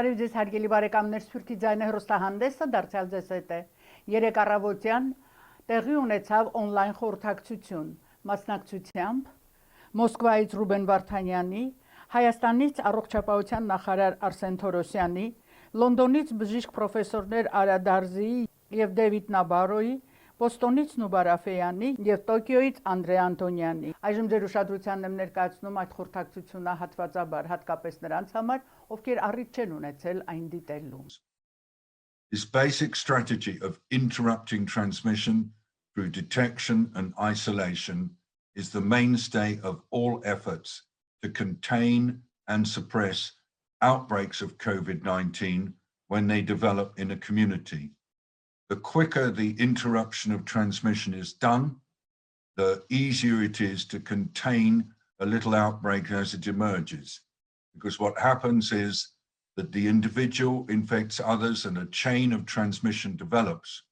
Բարև ձեզ հարգելի բարեկամներ, Սփյուռքի ձայնը հեռուստահանդեսը դարձյալ ձեզ հետ է։ Երեկ առավոտյան տեղի ունեցավ օնլայն խորհրդակցություն մասնակցությամբ Մոսկվայից Ռուբեն Վարդանյանի, Հայաստանից առողջապահության նախարար Արսեն Թորոսյանի, Լոնդոնից բժիշկ պրոֆեսորներ Արա Դարզիի եւ Դեվիդ Նաբարոյի, Բոստոնից Նուբար Աֆեյանի եւ Տոկիոյից Անդրե Անտոնյանի։ Այժմ ձեր ուշադրությանն եմ ներկայացնում այդ խորհրդակցությունը հատվածաբար, հատկապես նրանց համար, ովքեր առիթ չեն ունեցել այն դիտելու։ This basic strategy of interrupting transmission through detection and isolation is the mainstay of all efforts to contain and suppress outbreaks of COVID-19 when they develop in a community. The quicker the interruption of transmission is done, the easier it is to contain a little outbreak as it emerges. Because what happens is that the individual infects others and a chain of transmission develops.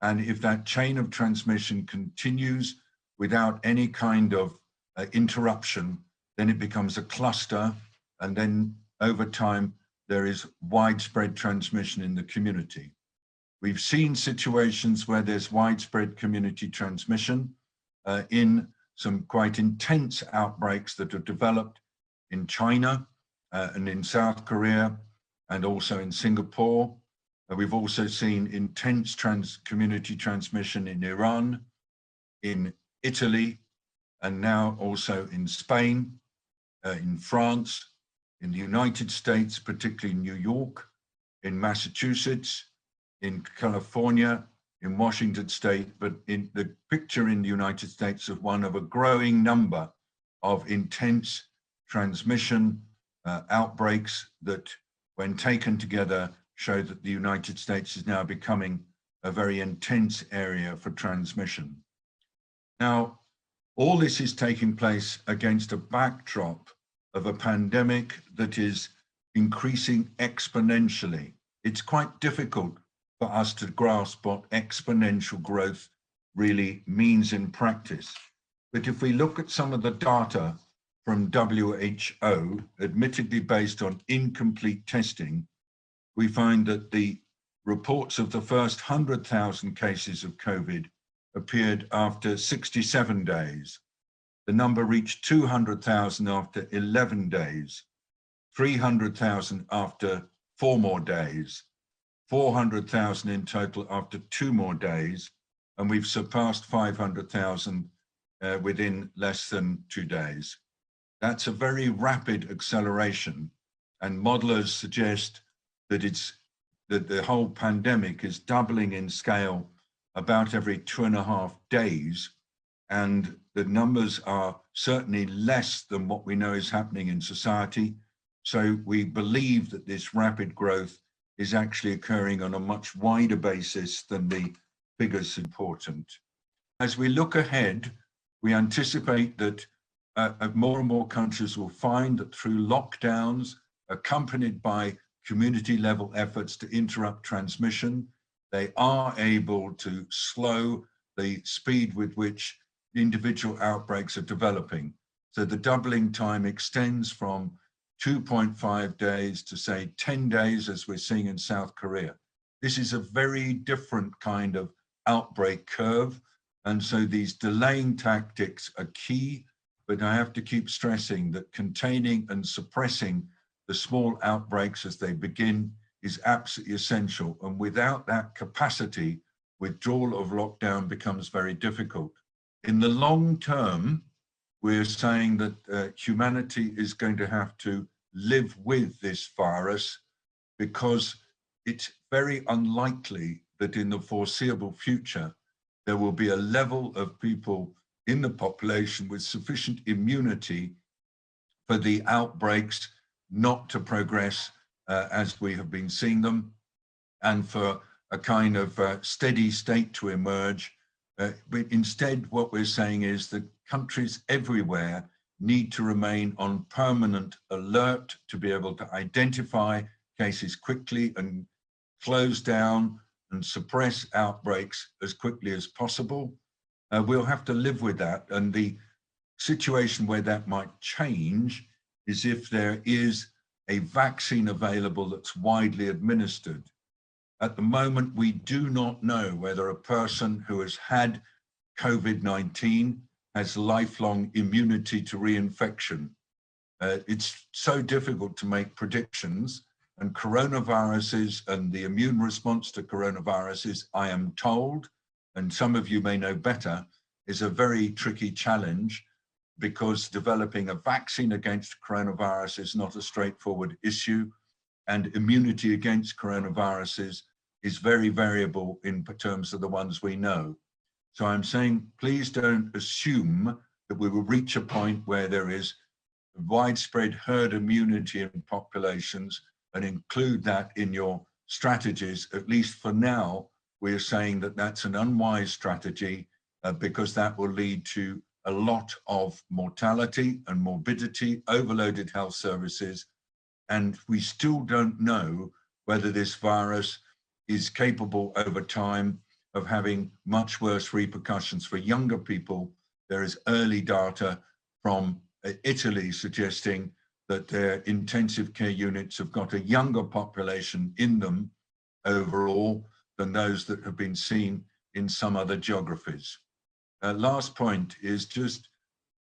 And if that chain of transmission continues without any kind of interruption, then it becomes a cluster. And then over time, there is widespread transmission in the community. We've seen situations where there's widespread community transmission in some quite intense outbreaks that have developed in China and in South Korea and also in Singapore. We've also seen intense community transmission in Iran, in Italy, and now also in Spain, in France, in the United States, particularly in New York, in Massachusetts, in California, in Washington State, but in the picture in the United States of one of a growing number of intense transmission outbreaks that, when taken together, show that the United States is now becoming a very intense area for transmission. Now, all this is taking place against a backdrop of a pandemic that is increasing exponentially. It's quite difficult for us to grasp what exponential growth really means in practice. But if we look at some of the data from WHO, admittedly based on incomplete testing, we find that the reports of the first 100,000 cases of COVID appeared after 67 days. The number reached 200,000 after 11 days, 300,000 after 4 more days, 400,000 in total after 2 more days, and we've surpassed 500,000 within less than 2 days. That's a very rapid acceleration, and modelers suggest that the whole pandemic is doubling in scale about every 2.5 days, and the numbers are certainly less than what we know is happening in society. So we believe that this rapid growth is actually occurring on a much wider basis than the figures important. As we look ahead, we anticipate that more and more countries will find that through lockdowns, accompanied by community level efforts to interrupt transmission, they are able to slow the speed with which individual outbreaks are developing. So the doubling time extends from 2.5 days to say 10 days, as we're seeing in South Korea. This is a very different kind of outbreak curve. And so these delaying tactics are key, but I have to keep stressing that containing and suppressing the small outbreaks as they begin is absolutely essential. And without that capacity, withdrawal of lockdown becomes very difficult. In the long term, we're saying that humanity is going to have to live with this virus because it's very unlikely that in the foreseeable future, there will be a level of people in the population with sufficient immunity for the outbreaks not to progress as we have been seeing them, and for a kind of steady state to emerge. But instead, what we're saying is that countries everywhere need to remain on permanent alert to be able to identify cases quickly and close down and suppress outbreaks as quickly as possible. We'll have to live with that. And the situation where that might change is if there is a vaccine available that's widely administered. At the moment, we do not know whether a person who has had COVID-19 has lifelong immunity to reinfection. It's so difficult to make predictions, and coronaviruses and the immune response to coronaviruses, I am told, and some of you may know better, is a very tricky challenge, because developing a vaccine against coronavirus is not a straightforward issue, and immunity against coronaviruses is very variable in terms of the ones we know. So I'm saying, please don't assume that we will reach a point where there is widespread herd immunity in populations and include that in your strategies. At least for now, we are saying that that's an unwise strategy because that will lead to a lot of mortality and morbidity, overloaded health services, and we still don't know whether this virus is capable over time of having much worse repercussions for younger people. There is early data from Italy suggesting that their intensive care units have got a younger population in them overall than those that have been seen in some other geographies. Last point is just,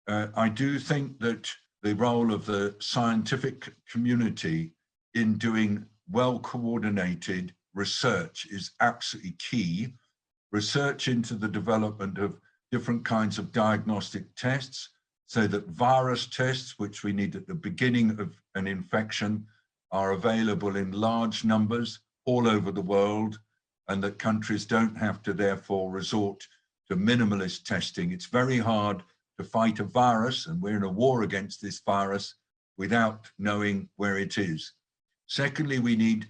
I do think that the role of the scientific community in doing well-coordinated research is absolutely key. Research into the development of different kinds of diagnostic tests, so that virus tests, which we need at the beginning of an infection, are available in large numbers all over the world, and that countries don't have to therefore resort to minimalist testing. It's very hard to fight a virus, and we're in a war against this virus without knowing where it is. Secondly, we need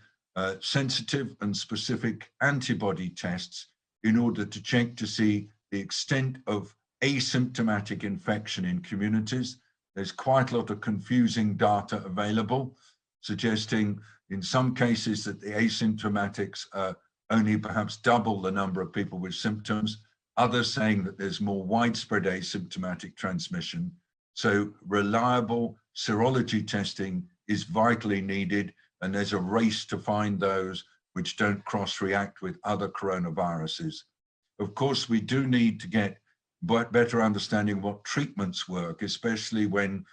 sensitive and specific antibody tests in order to check to see the extent of asymptomatic infection in communities. There's quite a lot of confusing data available, suggesting in some cases that the asymptomatics are only perhaps double the number of people with symptoms, others saying that there's more widespread asymptomatic transmission. So reliable serology testing is vitally needed, and there's a race to find those which don't cross-react with other coronaviruses. Of course, we do need to get better understanding what treatments work, especially when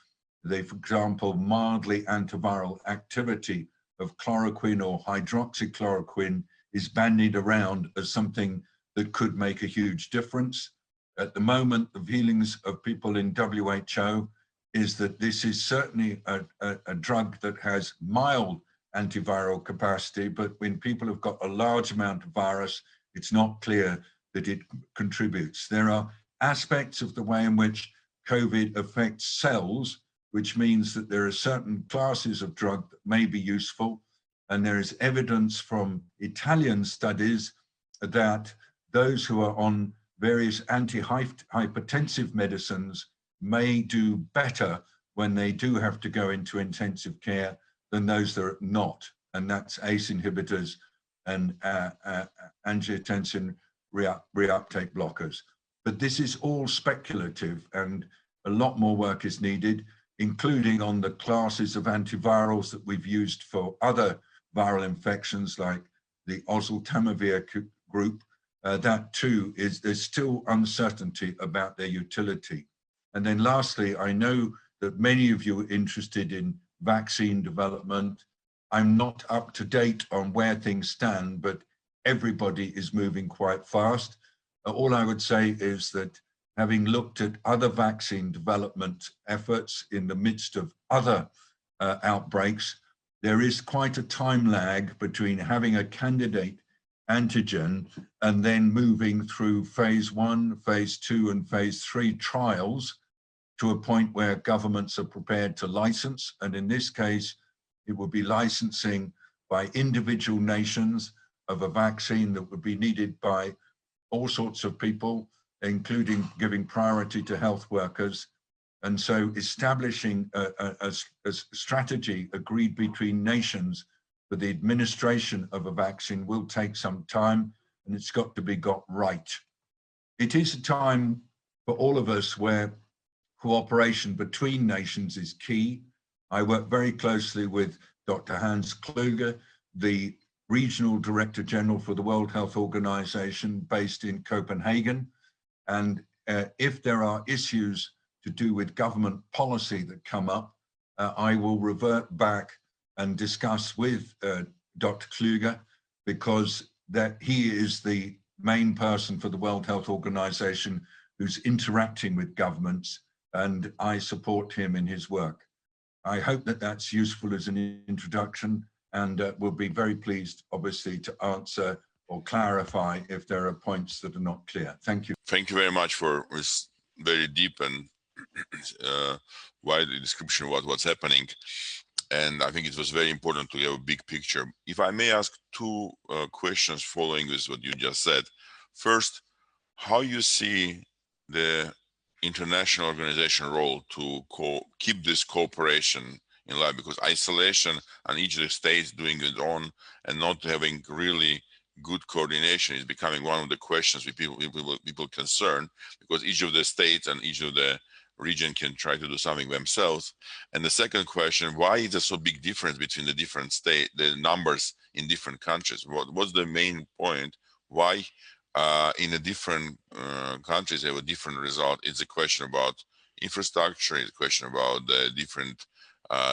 they, for example, mildly antiviral activity of chloroquine or hydroxychloroquine is bandied around as something that could make a huge difference. At the moment, the feelings of people in WHO is that this is certainly a drug that has mild antiviral capacity, but when people have got a large amount of virus, it's not clear that it contributes. There are aspects of the way in which COVID affects cells, which means that there are certain classes of drug that may be useful. And there is evidence from Italian studies that those who are on various antihypertensive medicines may do better when they do have to go into intensive care than those that are not. And that's ACE inhibitors and angiotensin reuptake blockers. But this is all speculative, and a lot more work is needed, including on the classes of antivirals that we've used for other viral infections like the oseltamivir group. That too there's still uncertainty about their utility. And then lastly, I know that many of you are interested in vaccine development. I'm not up to date on where things stand, but everybody is moving quite fast. All I would say is that having looked at other vaccine development efforts in the midst of other outbreaks, there is quite a time lag between having a candidate antigen and then moving through phase 1, phase 2, and phase 3 trials to a point where governments are prepared to license. And in this case, it would be licensing by individual nations of a vaccine that would be needed by all sorts of people, including giving priority to health workers. And so establishing a strategy agreed between nations for the administration of a vaccine will take some time, and it's got to be got right. It is a time for all of us where cooperation between nations is key. I work very closely with Dr. Hans Kluge, the Regional Director General for the World Health Organization based in Copenhagen. And if there are issues to do with government policy that come up, I will revert back and discuss with Dr. Kluge, because that he is the main person for the World Health Organization who's interacting with governments, and I support him in his work. I hope that that's useful as an introduction, and we'll be very pleased, obviously, to answer or clarify if there are points that are not clear. Thank you. Thank you very much for this very deep and wide description of what's happening. And I think it was very important to have a big picture. If I may ask two questions following with what you just said. First, how you see the international organization role to keep this cooperation in life, because isolation and each of the states doing it on and not having really good coordination is becoming one of the questions with people concerned, because each of the states and each of the region can try to do something themselves. And the second question, why is there so big difference between the different the numbers in different countries? What's the main point? Why in the different countries have a different result? It's a question about infrastructure, it's a question about the different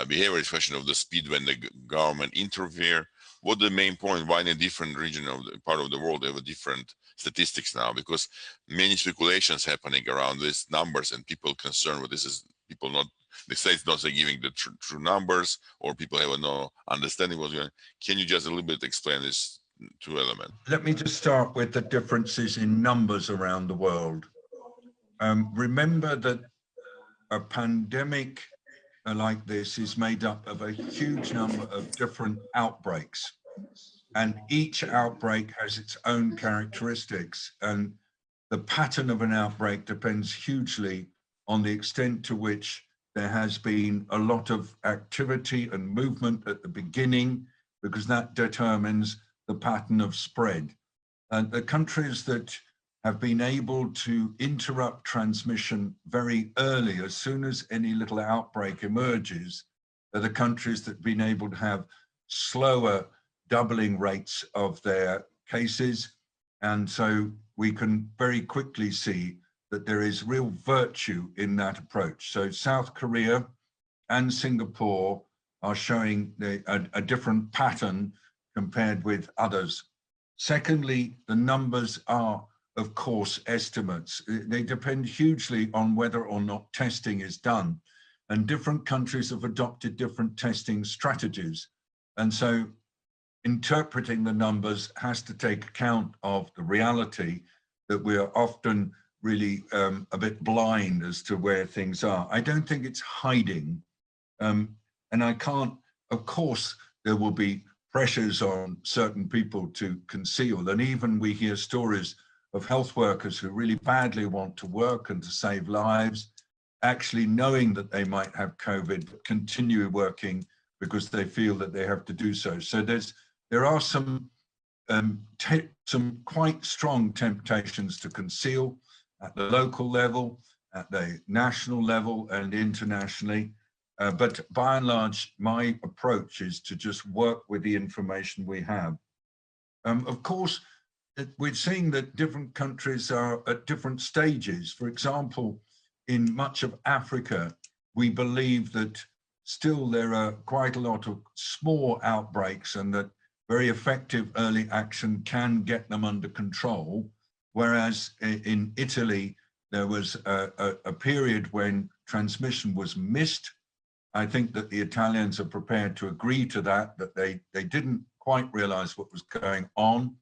behavior, it's a question of the speed when the government interfere. What the main point, why in a different region of the part of the world they have a different statistics now? Because many speculations happening around these numbers, and people concerned with this is people not, the states not giving the true numbers, or people have no understanding what's going on. Can you just a little bit explain this two element? Let me just start with the differences in numbers around the world. Remember that a pandemic like this is made up of a huge number of different outbreaks, and each outbreak has its own characteristics, and the pattern of an outbreak depends hugely on the extent to which there has been a lot of activity and movement at the beginning, because that determines the pattern of spread. And the countries that have been able to interrupt transmission very early, as soon as any little outbreak emerges, are the countries that have been able to have slower doubling rates of their cases. And so we can very quickly see that there is real virtue in that approach. So South Korea and Singapore are showing a different pattern compared with others. Secondly, the numbers are, of course, estimates. They depend hugely on whether or not testing is done. And different countries have adopted different testing strategies. And so interpreting the numbers has to take account of the reality that we are often really a bit blind as to where things are. I don't think it's hiding. And I can't, of course, there will be pressures on certain people to conceal. And even we hear stories of health workers who really badly want to work and to save lives, actually knowing that they might have COVID, but continue working because they feel that they have to do so. So there are some quite strong temptations to conceal at the local level, at the national level, and internationally. But by and large, my approach is to just work with the information we have. Of course, we're seeing that different countries are at different stages. For example, in much of Africa, we believe that still there are quite a lot of small outbreaks, and that very effective early action can get them under control. Whereas in Italy, there was a period when transmission was missed. I think that the Italians are prepared to agree to that they didn't quite realize what was going on.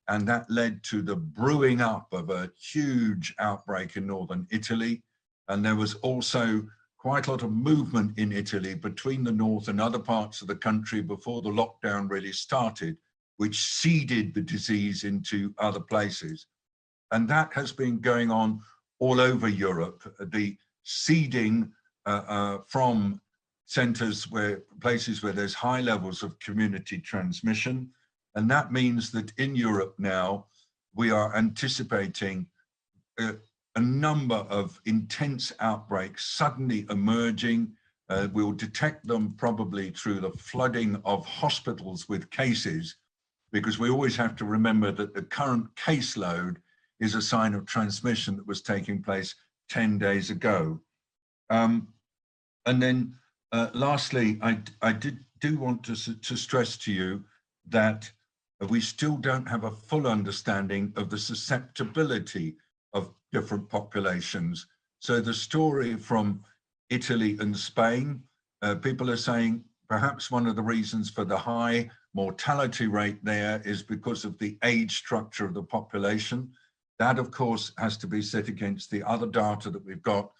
And that led to the brewing up of a huge outbreak in northern Italy. And there was also quite a lot of movement in Italy between the north and other parts of the country before the lockdown really started, which seeded the disease into other places. And that has been going on all over Europe, the seeding from places where there's high levels of community transmission. And that means that in Europe now, we are anticipating a number of intense outbreaks suddenly emerging We'll detect them probably through the flooding of hospitals with cases, because we always have to remember that the current caseload is a sign of transmission that was taking place 10 days ago. And then lastly, I do want to stress to you that we still don't have a full understanding of the susceptibility of different populations. So the story from Italy and Spain, people are saying perhaps one of the reasons for the high mortality rate there is because of the age structure of the population. That, of course, has to be set against the other data that we've got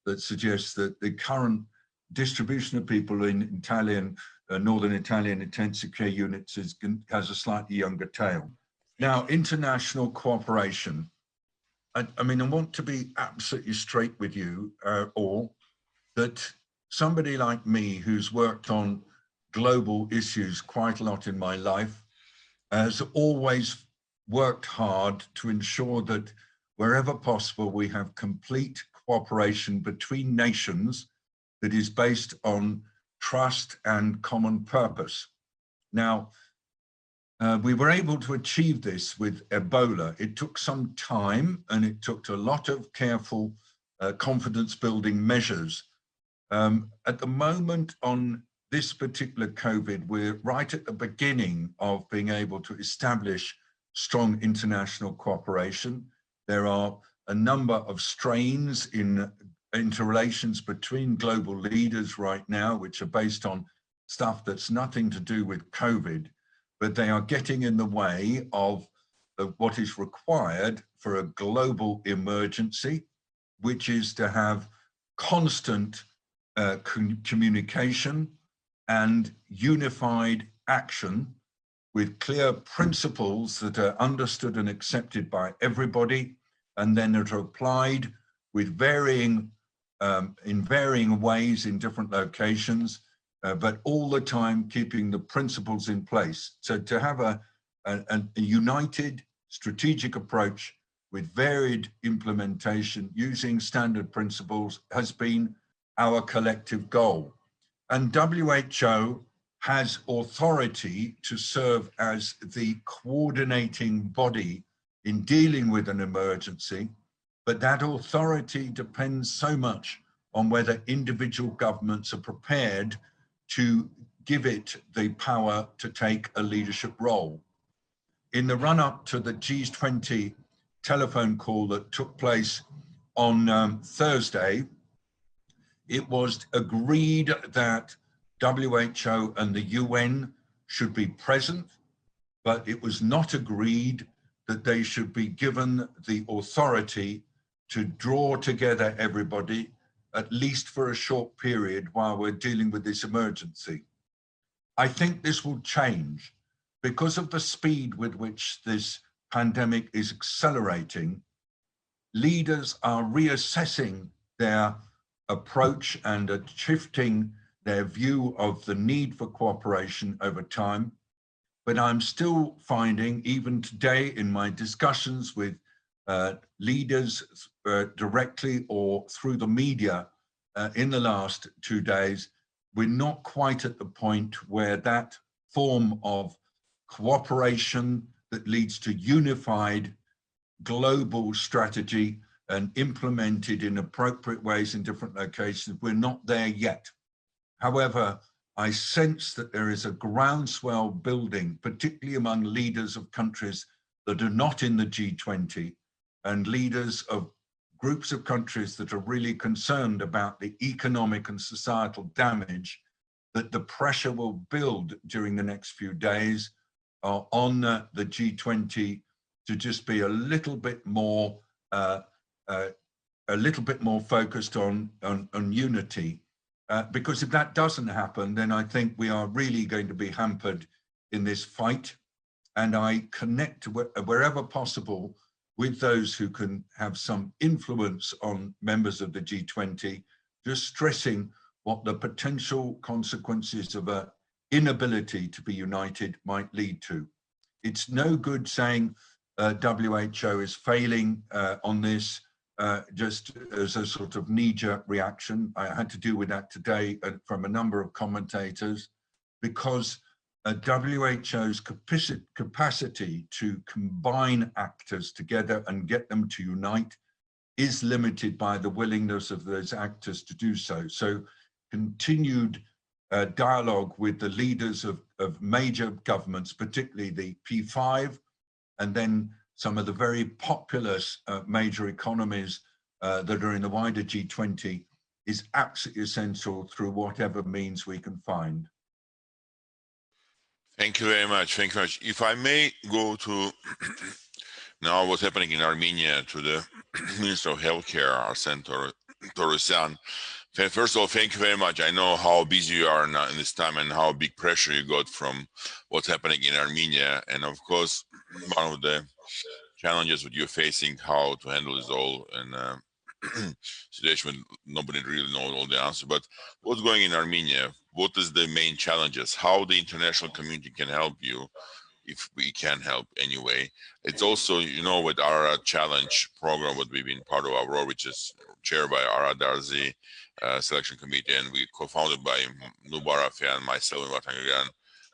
that suggests that the current distribution of people in northern Italian intensive care units has a slightly younger tail. Now, international cooperation. I mean, I want to be absolutely straight with you all, that somebody like me who's worked on global issues quite a lot in my life has always worked hard to ensure that wherever possible, we have complete cooperation between nations that is based on trust and common purpose. Now, we were able to achieve this with Ebola. It took some time and it took a lot of careful confidence building measures. At the moment on this particular COVID, we're right at the beginning of being able to establish strong international cooperation. There are a number of strains in interrelations between global leaders right now, which are based on stuff that's nothing to do with COVID, but they are getting in the way of what is required for a global emergency, which is to have constant communication and unified action with clear principles that are understood and accepted by everybody, and then that are applied with in varying ways in different locations, but all the time keeping the principles in place. So to have a united strategic approach with varied implementation using standard principles has been our collective goal. And WHO has authority to serve as the coordinating body in dealing with an emergency, but that authority depends so much on whether individual governments are prepared to give it the power to take a leadership role. In the run-up to the G20 telephone call that took place on Thursday, it was agreed that WHO and the UN should be present, but it was not agreed that they should be given the authority to draw together everybody, at least for a short period while we're dealing with this emergency. I think this will change because of the speed with which this pandemic is accelerating. Leaders are reassessing their approach and are shifting their view of the need for cooperation over time. But I'm still finding, even today in my discussions with leaders directly or through the media in the last 2 days, we're not quite at the point where that form of cooperation that leads to unified global strategy and implemented in appropriate ways in different locations, we're not there yet. However, I sense that there is a groundswell building, particularly among leaders of countries that are not in the G20 and leaders of groups of countries that are really concerned about the economic and societal damage, that the pressure will build during the next few days on the G20 to just be a little bit more focused on unity. Because if that doesn't happen, then I think we are really going to be hampered in this fight. And I connect wherever possible with those who can have some influence on members of the G20, just stressing what the potential consequences of an inability to be united might lead to. It's no good saying WHO is failing on this. just as a sort of knee-jerk reaction. I had to deal with that today from a number of commentators, because WHO's capacity to combine actors together and get them to unite is limited by the willingness of those actors to do so. So continued dialogue with the leaders of major governments, particularly the P5, and then some of the very populous major economies that are in the wider G20, is absolutely essential through whatever means we can find. Thank you very much. Thank you very much. If I may go to now what's happening in Armenia, to the Minister of Healthcare, Arsen Torosyan. First of all, thank you very much. I know how busy you are now in this time and how big pressure you got from what's happening in Armenia. And of course, one of the challenges that you're facing, how to handle this all in situation when nobody really knows all the answers. But what's going in Armenia? What is the main challenges? How the international community can help you, if we can help anyway. It's also, you know, with our challenge program, what we've been part of our, which is chaired by Ara Darzi selection committee, and we co-founded by Nubarafi and myself and Vatangan,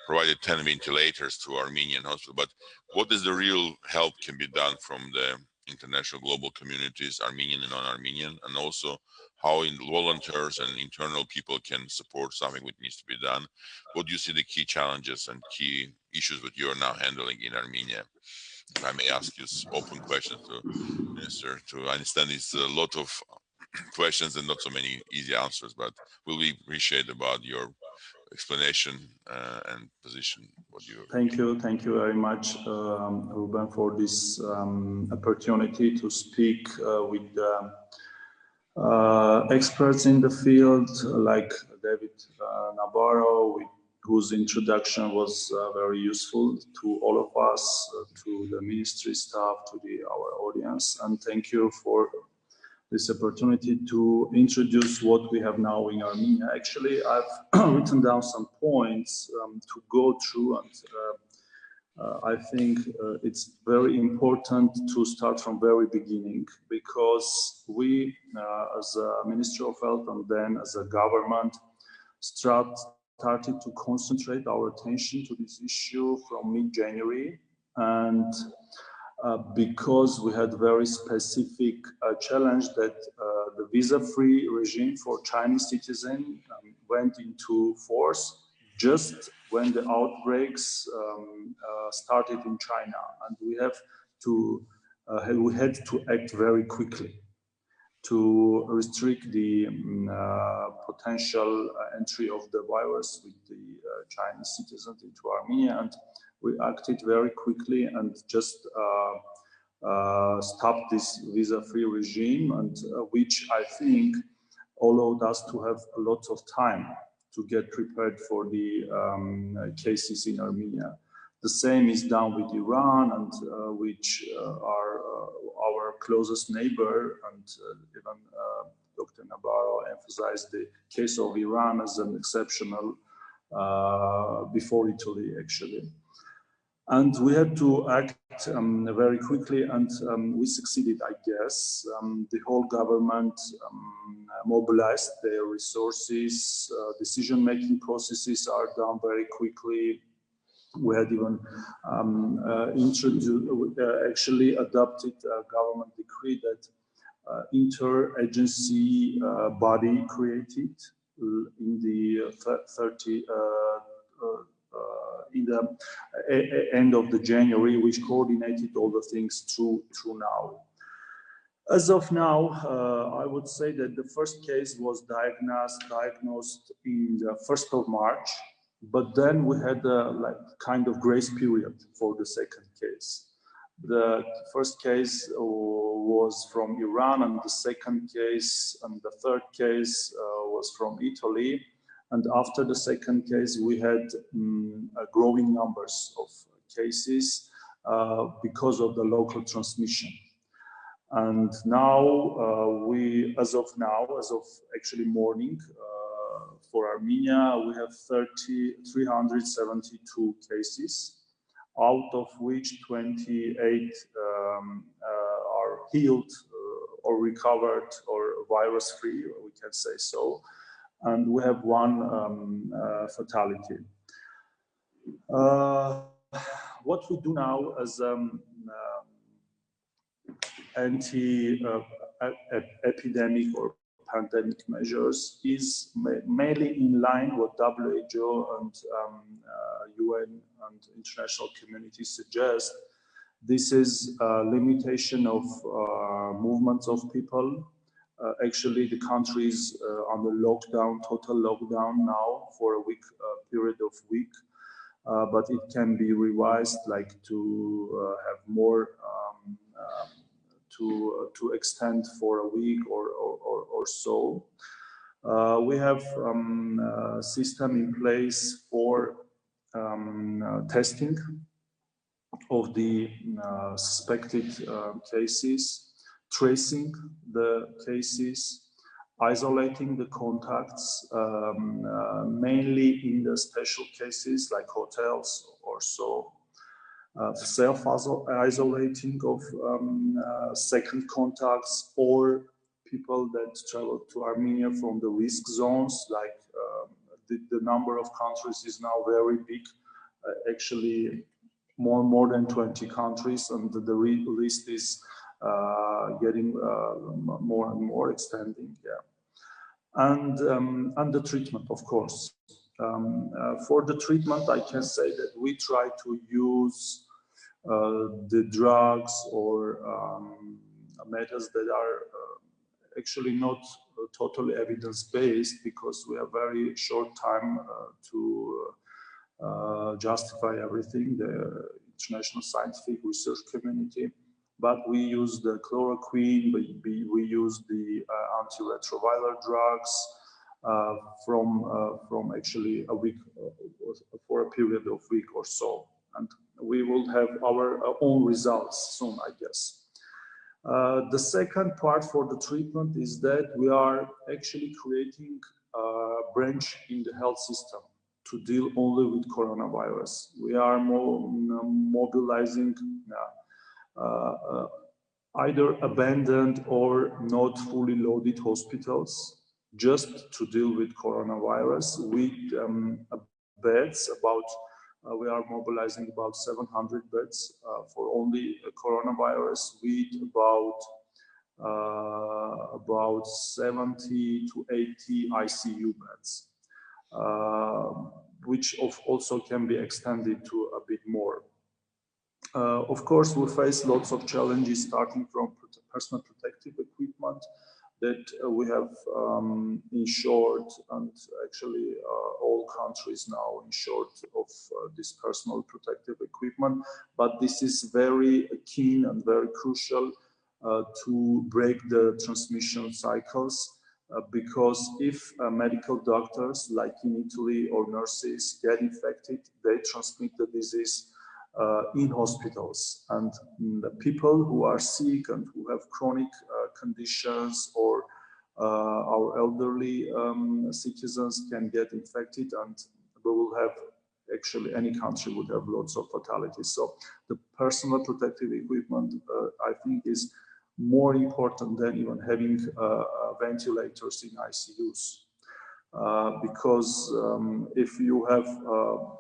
provided 10 ventilators to Armenian hospital. But what is the real help can be done from the international global communities, Armenian and non-Armenian, and also how volunteers and internal people can support something which needs to be done? What do you see the key challenges and key issues that you are now handling in Armenia? If I may ask you open questions to Minister, to understand it's a lot of questions and not so many easy answers, but we'll be appreciate about your explanation and position. What you thank you very much, Ruben, for this opportunity to speak with experts in the field like David Navarro, whose introduction was very useful to all of us, to the ministry staff, to our audience, and thank you for this opportunity to introduce what we have now in Armenia. Actually, I've written down some points to go through, and I think it's very important to start from very beginning, because we, as a Ministry of Health and then as a government, started to concentrate our attention to this issue from mid-January, and because we had very specific challenge that the visa-free regime for Chinese citizens went into force just when the outbreaks started in China, and we had to act very quickly to restrict the potential entry of the virus with the Chinese citizens into Armenia, and we acted very quickly and just stopped this visa-free regime, and which I think allowed us to have a lot of time to get prepared for the cases in Armenia. The same is done with Iran, and which are our closest neighbor, and even Dr. Navarro emphasized the case of Iran as an exceptional before Italy, actually. And we had to act very quickly, and we succeeded, I guess. The whole government mobilized their resources, decision-making processes are done very quickly. We had even actually adopted a government decree that inter-agency body created in the in the end of the January, which coordinated all the things through now. As of now, I would say that the first case was diagnosed in the 1st of March, but then we had a kind of grace period for the second case. The first case was from Iran, and the second case and the third case was from Italy. And after the second case, we had growing numbers of cases because of the local transmission. And now as of actually morning, for Armenia, we have 372 cases, out of which 28 are healed or recovered or virus-free, we can say so. And we have one fatality. What we do now as anti-epidemic or pandemic measures is mainly in line with WHO and UN and international community suggest. This is a limitation of movements of people. Actually, the country is under lockdown, total lockdown now for a week, period of week, but it can be revised, like to have more, to extend for a week or so. We have a system in place for testing of the suspected cases, tracing the cases, isolating the contacts, mainly in the special cases like hotels or so, self-isolating of second contacts or people that travel to Armenia from the risk zones, like the number of countries is now very big, actually more than 20 countries, and the list is getting more and more extending. Yeah, and the treatment, of course. For the treatment, I can say that we try to use the drugs or methods that are actually not totally evidence-based, because we have very short time to justify everything, the international scientific research community. But we use the chloroquine, we use the antiretroviral drugs from actually a week, for a period of week or so. And we will have our own results soon, I guess. The second part for the treatment is that we are actually creating a branch in the health system to deal only with coronavirus. We are mobilizing either abandoned or not fully loaded hospitals just to deal with coronavirus with beds. We are mobilizing about 700 beds for only coronavirus, with about 70 to 80 ICU beds, which also can be extended to a bit more. Of course, we face lots of challenges, starting from personal protective equipment that we have insured, and actually all countries now insured of this personal protective equipment. But this is very keen and very crucial to break the transmission cycles, because if medical doctors, like in Italy, or nurses get infected, they transmit the disease in hospitals, and the people who are sick and who have chronic conditions, or our elderly citizens can get infected, and we will have, actually any country would have lots of fatalities. So the personal protective equipment, I think, is more important than even having ventilators in ICUs. Because if you have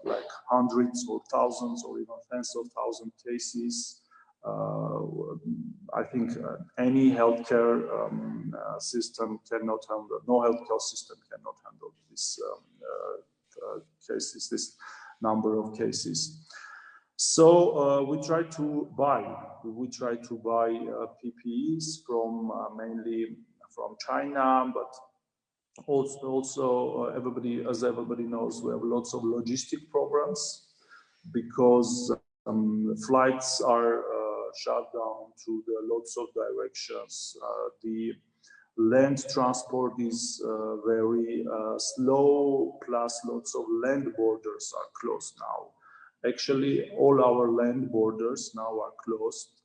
like hundreds or thousands or even tens of thousands cases, I think any healthcare system cannot handle, no healthcare system cannot handle this cases, this number of cases. So we try to buy PPEs from mainly from China, but also everybody, as everybody knows, we have lots of logistic programs, because flights are shut down to the lots of directions. The land transport is very slow, plus lots of land borders are closed now. Actually, all our land borders now are closed,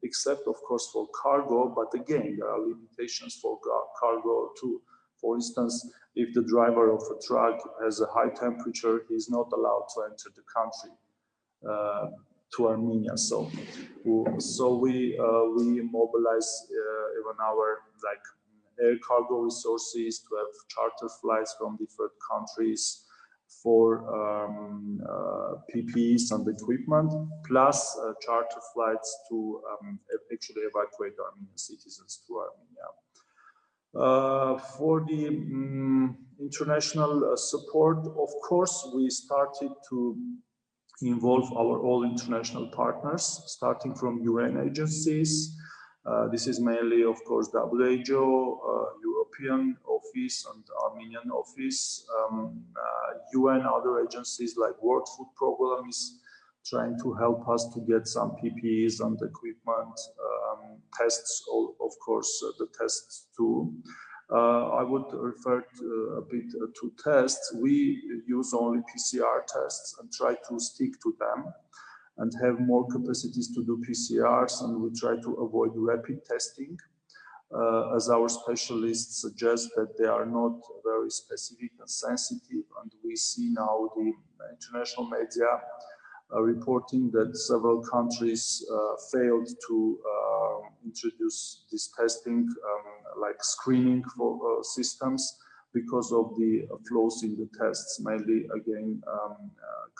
except of course for cargo, but again, there are limitations for cargo too. For instance, if the driver of a truck has a high temperature, he is not allowed to enter the country. to Armenia. So we mobilize even our air cargo resources to have charter flights from different countries for PPEs and equipment, plus charter flights to actually evacuate Armenian citizens to Armenia. For the international support, of course, we started to involve our all international partners, starting from UN agencies. This is mainly, of course, WHO, European office and Armenian office. UN, other agencies like World Food Program is trying to help us to get some PPEs and equipment, tests, of course, the tests too. I would refer a bit to tests. We use only PCR tests and try to stick to them and have more capacities to do PCRs, and we try to avoid rapid testing, as our specialists suggest that they are not very specific and sensitive, and we see now the international media reporting that several countries failed to introduce this testing, like screening for systems, because of the flaws in the tests, mainly again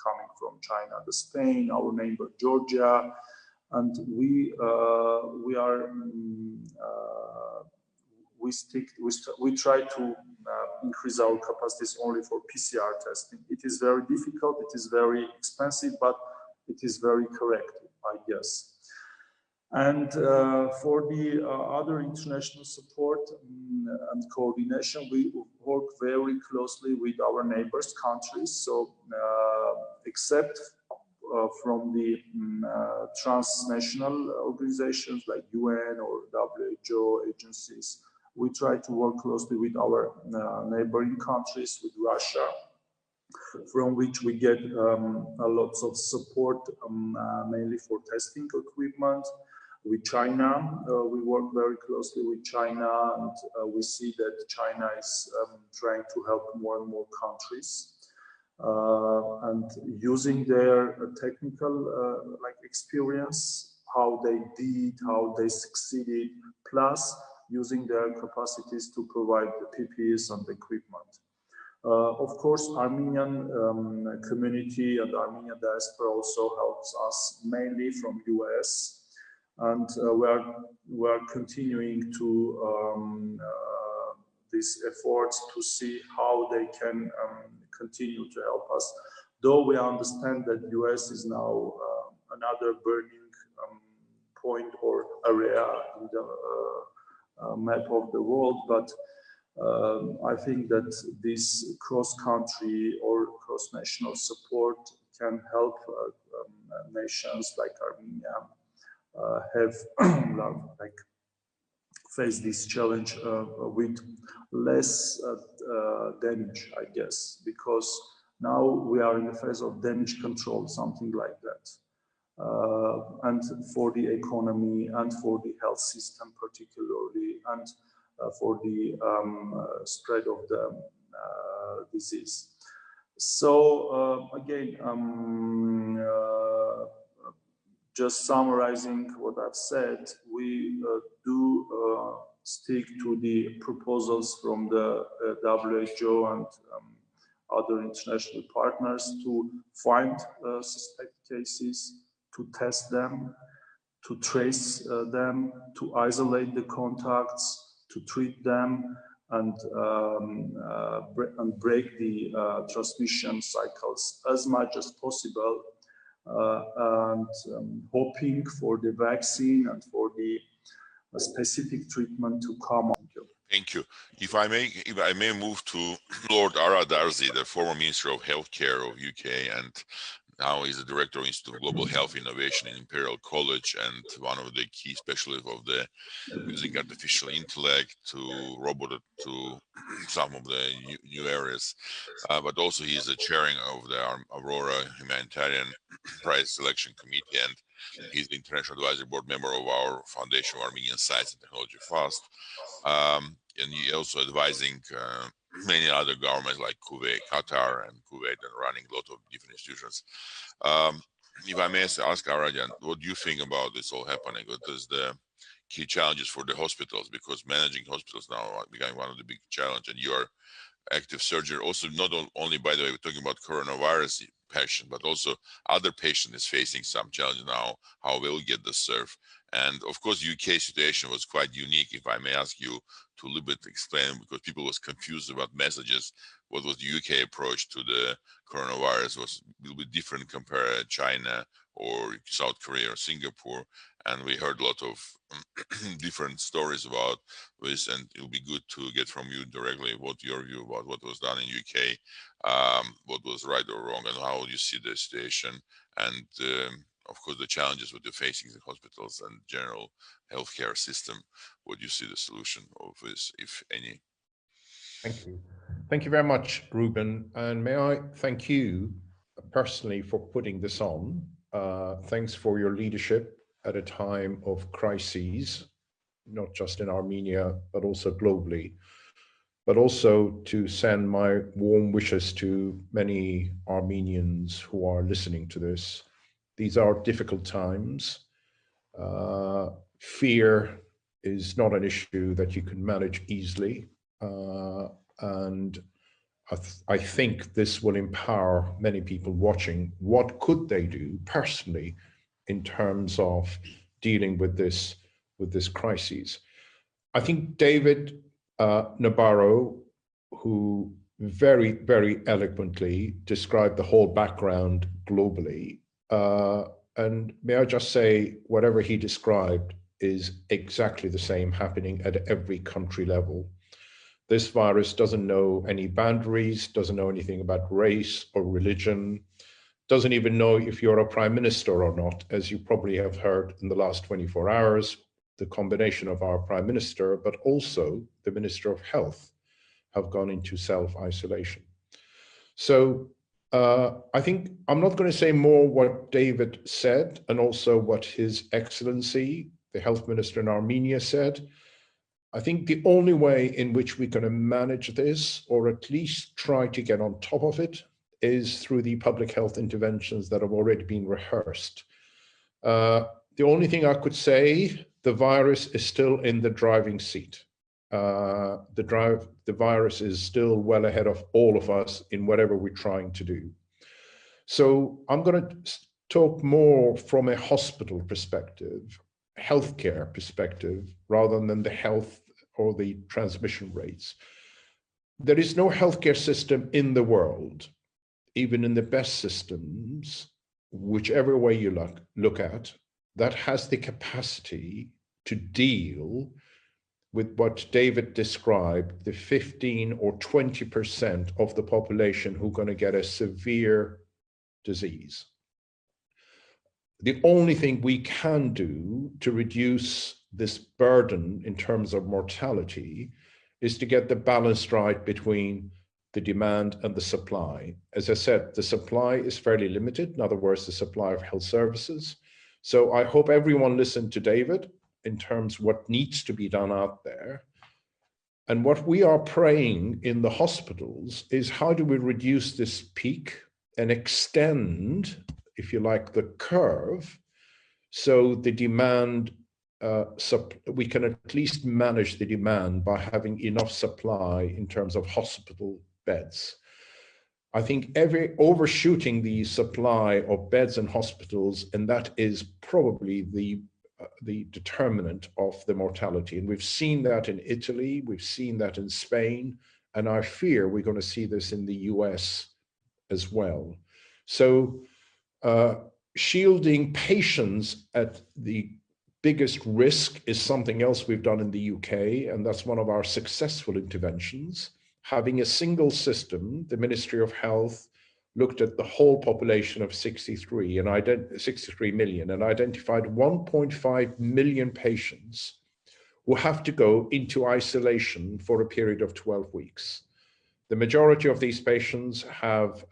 coming from China, Spain, our neighbor Georgia, and we try to increase our capacities only for PCR testing. It is very difficult, it is very expensive, but it is very correct, I guess. And for the other international support and coordination, we work very closely with our neighbors countries. So except from the transnational organizations like UN or WHO agencies, we try to work closely with our neighboring countries, with Russia, from which we get lots of support, mainly for testing equipment. With China, we work very closely with China, and we see that China is trying to help more and more countries, and using their technical experience, how they did, how they succeeded, plus using their capacities to provide the PPEs and equipment. Of course, Armenian community and Armenian diaspora also helps us, mainly from US, and we are continuing to these efforts to see how they can continue to help us. Though we understand that US is now another burning point or area in the map of the world, but I think that this cross-country or cross-national support can help nations like Armenia have face this challenge with less damage, I guess, because now we are in the phase of damage control, something like that. And for the economy and for the health system particularly, and for the spread of the disease. So again, just summarizing what I've said, we do stick to the proposals from the WHO and other international partners to find suspect cases, to test them, to trace them, to isolate the contacts, to treat them, and break the transmission cycles as much as possible, and hoping for the vaccine and for the specific treatment to come. Thank you. If I may move to Lord Ara Darzi, the former Minister of Healthcare of UK, and now he's the Director of Institute of Global Health Innovation in Imperial College, and one of the key specialists of the using artificial intellect to robot to some of the new areas. But also he's the chairing of the Aurora Humanitarian Prize Selection Committee, and he's the International Advisory Board member of our Foundation of Armenian Science and Technology FAST. And he also advising many other governments like Kuwait, Qatar, and Kuwait, and running a lot of different institutions. if I may ask Arajan, what do you think about this all happening? What is the key challenges for the hospitals? Because managing hospitals now are becoming one of the big challenges, and you are active surgery. Also, not only, by the way, we're talking about coronavirus patient, but also other patient is facing some challenge now, how we'll get this served. And of course, UK situation was quite unique. If I may ask you to a little bit explain, because people was confused about messages, what was the UK approach to the coronavirus was a little bit different compared to China or South Korea or Singapore. And we heard a lot of different stories about this, and it'll be good to get from you directly what your view about what was done in UK, what was right or wrong, and how you see the situation, and of course the challenges with the facing the hospitals and general healthcare system. What do you see the solution of this, if any? Thank you. Thank you very much, Ruben. And may I thank you personally for putting this on. Thanks for your leadership at a time of crises, not just in Armenia, but also globally. But also to send my warm wishes to many Armenians who are listening to this. These are difficult times. Fear is not an issue that you can manage easily. And I think this will empower many people watching. What could they do personally in terms of dealing with this crisis? I think David Nabarro, who very, very eloquently described the whole background globally. And may I just say, whatever he described is exactly the same happening at every country level. This virus doesn't know any boundaries, doesn't know anything about race or religion, doesn't even know if you're a prime minister or not. As you probably have heard in the last 24 hours, the combination of our prime minister, but also the Minister of Health, have gone into self-isolation. So I think I'm not going to say more what David said and also what His Excellency, the Health Minister in Armenia, said. I think the only way in which we're going to manage this, or at least try to get on top of it, is through the public health interventions that have already been rehearsed. The only thing I could say, the virus is still in the driving seat. The virus is still well ahead of all of us in whatever we're trying to do. So I'm going to talk more from a hospital perspective, healthcare perspective, rather than the health or the transmission rates. There is no healthcare system in the world, even in the best systems, whichever way you look at, that has the capacity to deal with what David described, the 15 or 20% of the population who are going to get a severe disease. The only thing we can do to reduce this burden in terms of mortality is to get the balance right between the demand and the supply. As I said, the supply is fairly limited. In other words, the supply of health services. So I hope everyone listened to David in terms of what needs to be done out there. And what we are praying in the hospitals is, how do we reduce this peak and extend, if you like, the curve, so the demand, we can at least manage the demand by having enough supply in terms of hospital beds. I think overshooting the supply of beds in hospitals, and that is probably the determinant of the mortality. And we've seen that in Italy, we've seen that in Spain, and I fear we're going to see this in the US as well. So shielding patients at the biggest risk is something else we've done in the UK, and that's one of our successful interventions. Having a single system, the Ministry of Health looked at the whole population of 63 million and identified 1.5 million patients who have to go into isolation for a period of 12 weeks. The majority of these patients have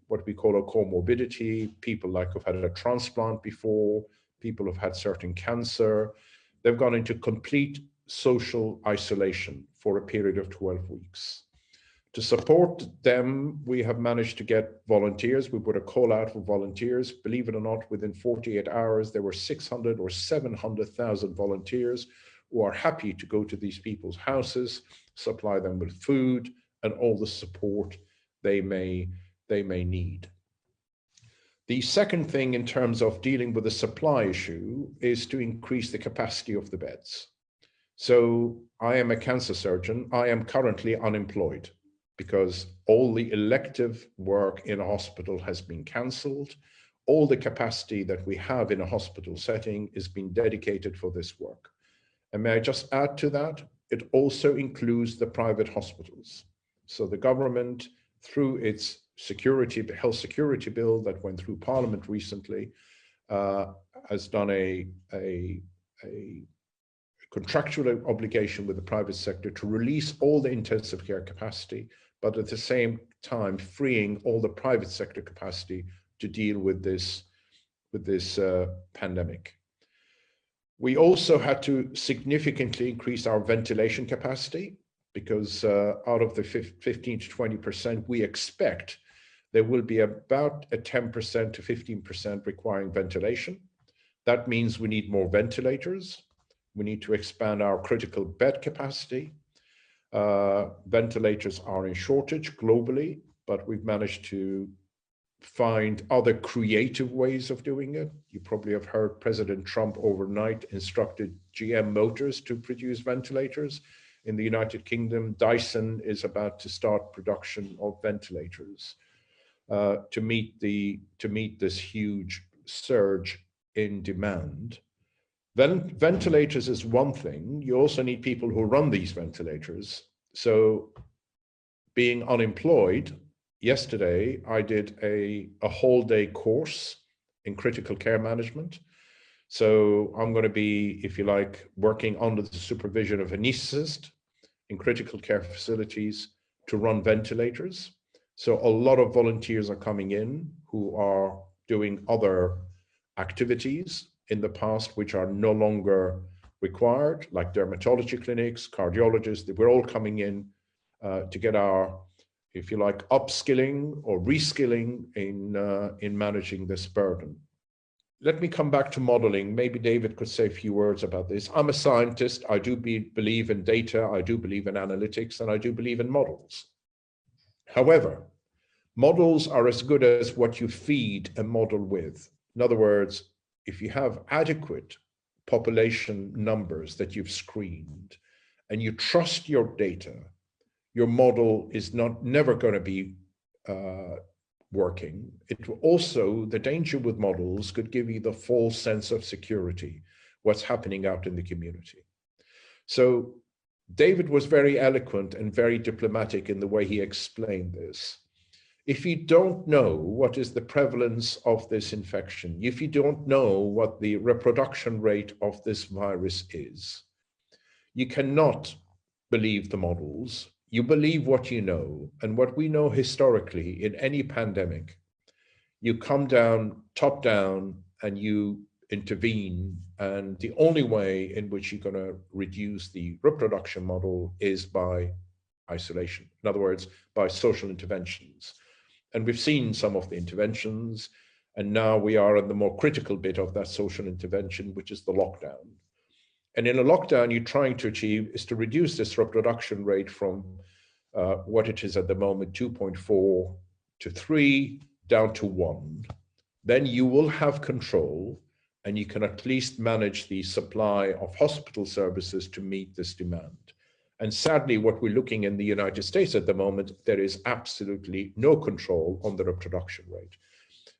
what we call a comorbidity, people like who've had a transplant before, people who've had certain cancer. They've gone into complete social isolation for a period of 12 weeks. To support them, we have managed to get volunteers. We put a call out for volunteers. Believe it or not, within 48 hours, there were 600 or 700,000 volunteers who are happy to go to these people's houses, supply them with food and all the support they may need. The second thing in terms of dealing with the supply issue is to increase the capacity of the beds. So I am a cancer surgeon. I am currently unemployed because all the elective work in a hospital has been cancelled. All the capacity that we have in a hospital setting is being dedicated for this work. And may I just add to that, it also includes the private hospitals. So the government, through its health security bill that went through Parliament recently, has done a contractual obligation with the private sector to release all the intensive care capacity, but at the same time freeing all the private sector capacity to deal with this pandemic. We also had to significantly increase our ventilation capacity because out of the 15 to 20%, we expect there will be about a 10% to 15% requiring ventilation. That means we need more ventilators. We need to expand our critical bed capacity. Ventilators are in shortage globally, but we've managed to find other creative ways of doing it. You probably have heard President Trump overnight instructed GM Motors to produce ventilators. In the United Kingdom, Dyson is about to start production of ventilators to meet this huge surge in demand. Ventilators is one thing. You also need people who run these ventilators. So being unemployed, yesterday I did a whole day course in critical care management. So I'm going to be, if you like, working under the supervision of an anesthetist in critical care facilities to run ventilators. So a lot of volunteers are coming in who are doing other activities in the past which are no longer required, like dermatology clinics, cardiologists. We're all coming in to get our, if you like, upskilling or reskilling in managing this burden. Let me come back to modeling. Maybe David could say a few words about this. I'm a scientist. I do believe in data. I do believe in analytics, and I do believe in models. However, models are as good as what you feed a model with. In other words, if you have adequate population numbers that you've screened and you trust your data, your model is never going to be working. It will also, the danger with models could give you the false sense of security, what's happening out in the community. So David was very eloquent and very diplomatic in the way he explained this. If you don't know what is the prevalence of this infection, if you don't know what the reproduction rate of this virus is, you cannot believe the models. You believe what you know, and what we know historically in any pandemic, you come down, top down, and you intervene. And the only way in which you're going to reduce the reproduction model is by isolation. In other words, by social interventions. And we've seen some of the interventions, and now we are in the more critical bit of that social intervention, which is the lockdown. And in a lockdown, you're trying to achieve is to reduce this reproduction rate from what it is at the moment, 2.4 to 3, down to 1. Then you will have control, and you can at least manage the supply of hospital services to meet this demand. And sadly, what we're looking in the United States at the moment, there is absolutely no control on the reproduction rate.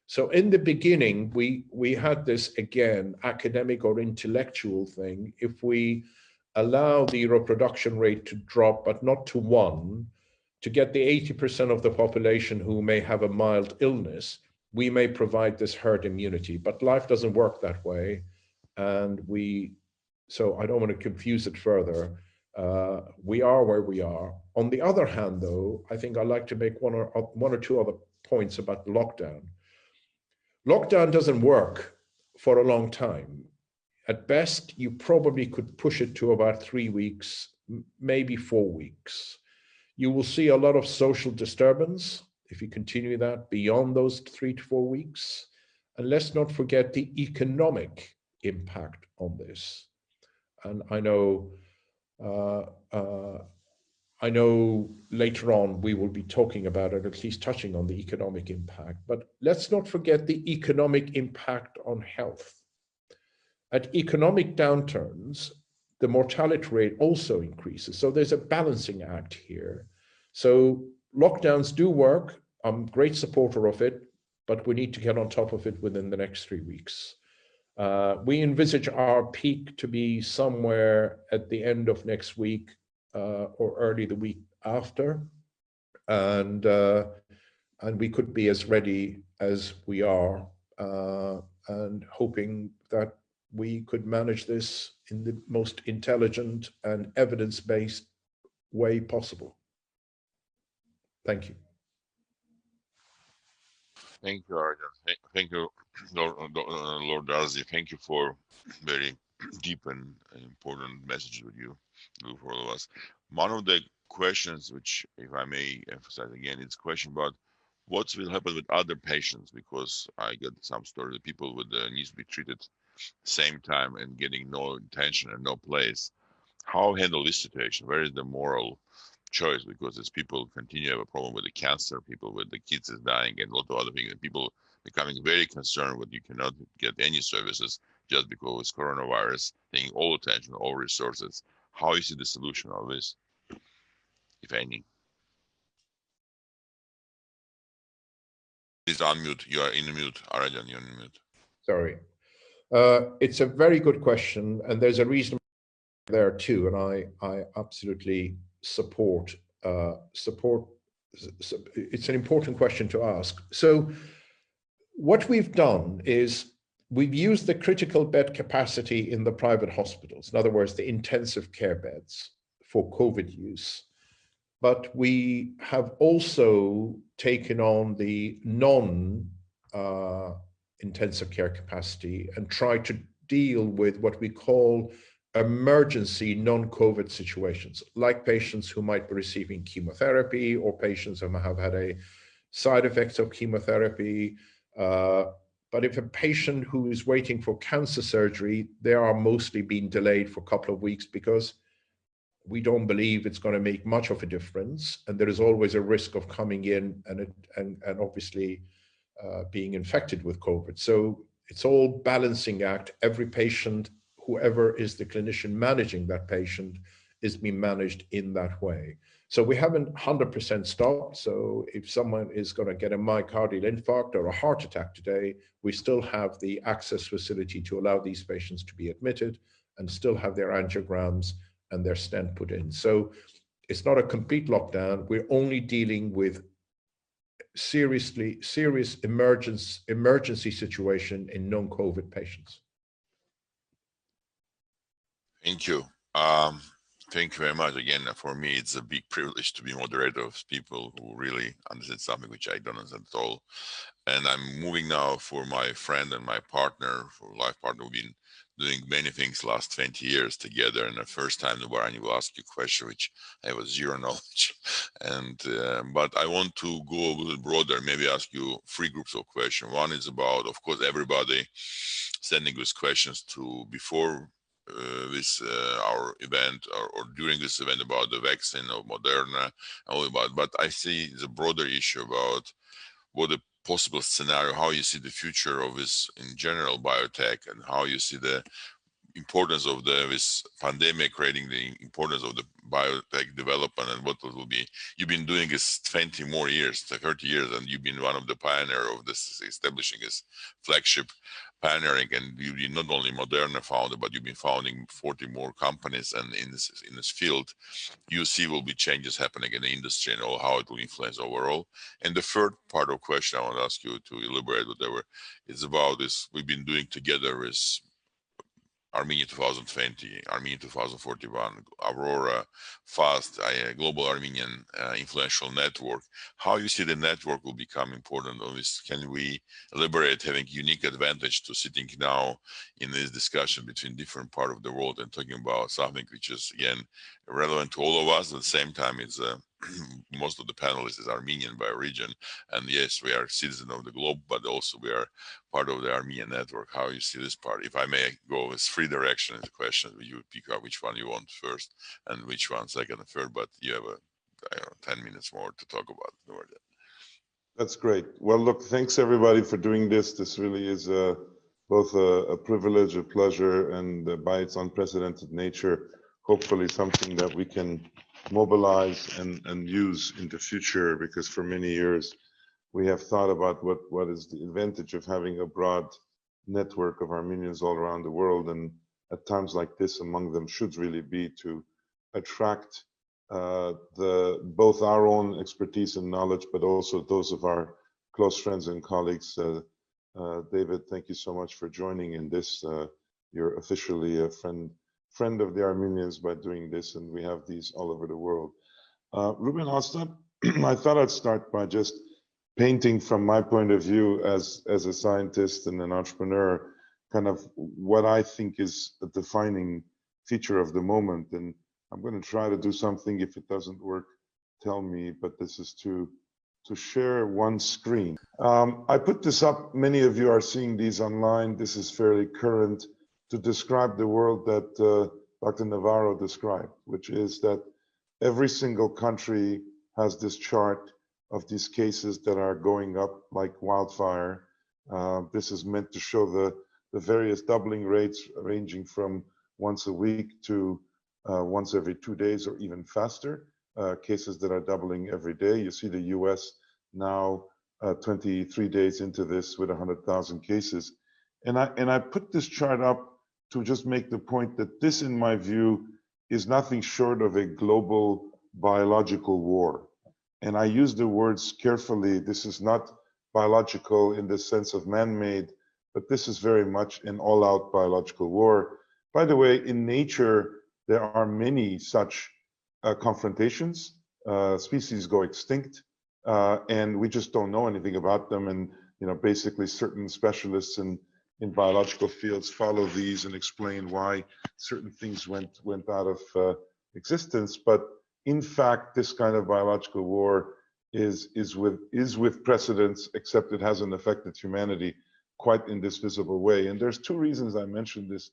So in the beginning, we had this, again, academic or intellectual thing. If we allow the reproduction rate to drop, but not to 1, to get the 80% of the population who may have a mild illness, we may provide this herd immunity, but life doesn't work that way. And so I don't want to confuse it further. We are where we are. On the other hand, though, I think I'd like to make one or two other points about the lockdown. Lockdown doesn't work for a long time. At best, you probably could push it to about 3 weeks, maybe 4 weeks. You will see a lot of social disturbance if you continue that beyond those 3 to 4 weeks. And let's not forget the economic impact on this. And I know later on we will be talking about it, at least touching on the economic impact, but let's not forget the economic impact on health. At economic downturns, the mortality rate also increases. So there's a balancing act here. So lockdowns do work. I'm a great supporter of it, but we need to get on top of it within the next 3 weeks. We envisage our peak to be somewhere at the end of next week or early the week after. And we could be as ready as we are and hoping that we could manage this in the most intelligent and evidence-based way possible. Thank you. Thank you, Arjan. Thank you, Lord Darcy. Thank you for very deep and important messages that you do for all of us. One of the questions, which, if I may emphasize again, it's a question about what will happen with other patients, because I get some stories of people with needs to be treated same time and getting no attention and no place. How handle this situation? Where is the moral choice? Because as people continue to have a problem with the cancer, people with the kids is dying, and a lot of other things, and people becoming very concerned that you cannot get any services just because it's coronavirus, taking all attention, all resources. How is the solution of this, if any? Please unmute. You are in mute, Arjan. You're in mute. Sorry. It's a very good question, and there's a reason there too, and I absolutely support. It's an important question to ask. So what we've done is we've used the critical bed capacity in the private hospitals, in other words, the intensive care beds for COVID use. But we have also taken on the non-intensive care capacity and tried to deal with what we call emergency non-COVID situations, like patients who might be receiving chemotherapy or patients who have had a side effects of chemotherapy. But if a patient who is waiting for cancer surgery, they are mostly being delayed for a couple of weeks because we don't believe it's going to make much of a difference. And there is always a risk of coming in and obviously being infected with COVID. So it's all balancing act. Every patient, whoever is the clinician managing that patient, is being managed in that way. So we haven't 100% stopped. So if someone is going to get a myocardial infarct or a heart attack today, we still have the access facility to allow these patients to be admitted and still have their angiograms and their stent put in. So it's not a complete lockdown. We're only dealing with serious emergency situation in non-COVID patients. Thank you. Thank you very much. Again, for me, it's a big privilege to be moderator of people who really understand something which I don't understand at all. And I'm moving now for my friend and my partner, for life partner. We've been doing many things last 20 years together. And the first time the Warren will ask you a question, which I have zero knowledge. And but I want to go a little broader, maybe ask you 3 groups of questions. One is about, of course, everybody sending us questions to before this our event or during this event about the vaccine of Moderna, all about. But I see the broader issue about what the possible scenario, how you see the future of this in general biotech, and how you see the importance of this pandemic, creating the importance of the biotech development, and what will be. You've been doing this 20 more years, 30 years, and you've been one of the pioneer of this, establishing this flagship pioneering, and you've been not only Moderna founder, but you've been founding 40 more companies, and in this field, you see will be changes happening in the industry and all how it will influence overall. And the third part of question I want to ask you to elaborate whatever is about this. We've been doing together is Armenia 2020, Armenia 2041, Aurora, FAST, Global Armenian Influential Network. How you see the network will become important on this? Can we elaborate having unique advantage to sitting now in this discussion between different part of the world and talking about something which is, again, relevant to all of us. At the same time, it's most of the panelists is Armenian by origin, and yes, we are citizens of the globe, but also we are part of the Armenian network. How you see this part? If I may go with 3 directions, the question you pick out which one you want first and which one second and third, but you have I don't know, 10 minutes more to talk about it. That's great. Well, look, thanks everybody for doing this. This really is both a privilege, a pleasure, and by its unprecedented nature, hopefully something that we can mobilize and use in the future, because for many years we have thought about what is the advantage of having a broad network of Armenians all around the world, and at times like this, among them should really be to attract both our own expertise and knowledge, but also those of our close friends and colleagues. David, thank you so much for joining in this. You're officially a friend of the Armenians by doing this, and we have these all over the world. Ruben, I'll start. I thought I'd start by just painting from my point of view as a scientist and an entrepreneur, kind of what I think is a defining feature of the moment. And I'm going to try to do something. If it doesn't work, tell me, but this is to share one screen. I put this up. Many of you are seeing these online. This is fairly current, to describe the world that Dr. Navarro described, which is that every single country has this chart of these cases that are going up like wildfire. This is meant to show the various doubling rates, ranging from once a week to once every 2 days, or even faster, cases that are doubling every day. You see the US now 23 days into this with 100,000 cases. And I put this chart up to just make the point that this, in my view, is nothing short of a global biological war. And I use the words carefully. This is not biological in the sense of man-made, but this is very much an all-out biological war. By the way, in nature, there are many such confrontations. Species go extinct, and we just don't know anything about them. And basically, certain specialists in biological fields follow these and explain why certain things went out of existence. But in fact, this kind of biological war is with precedence, except it hasn't affected humanity quite in this visible way. And there's 2 reasons I mentioned this.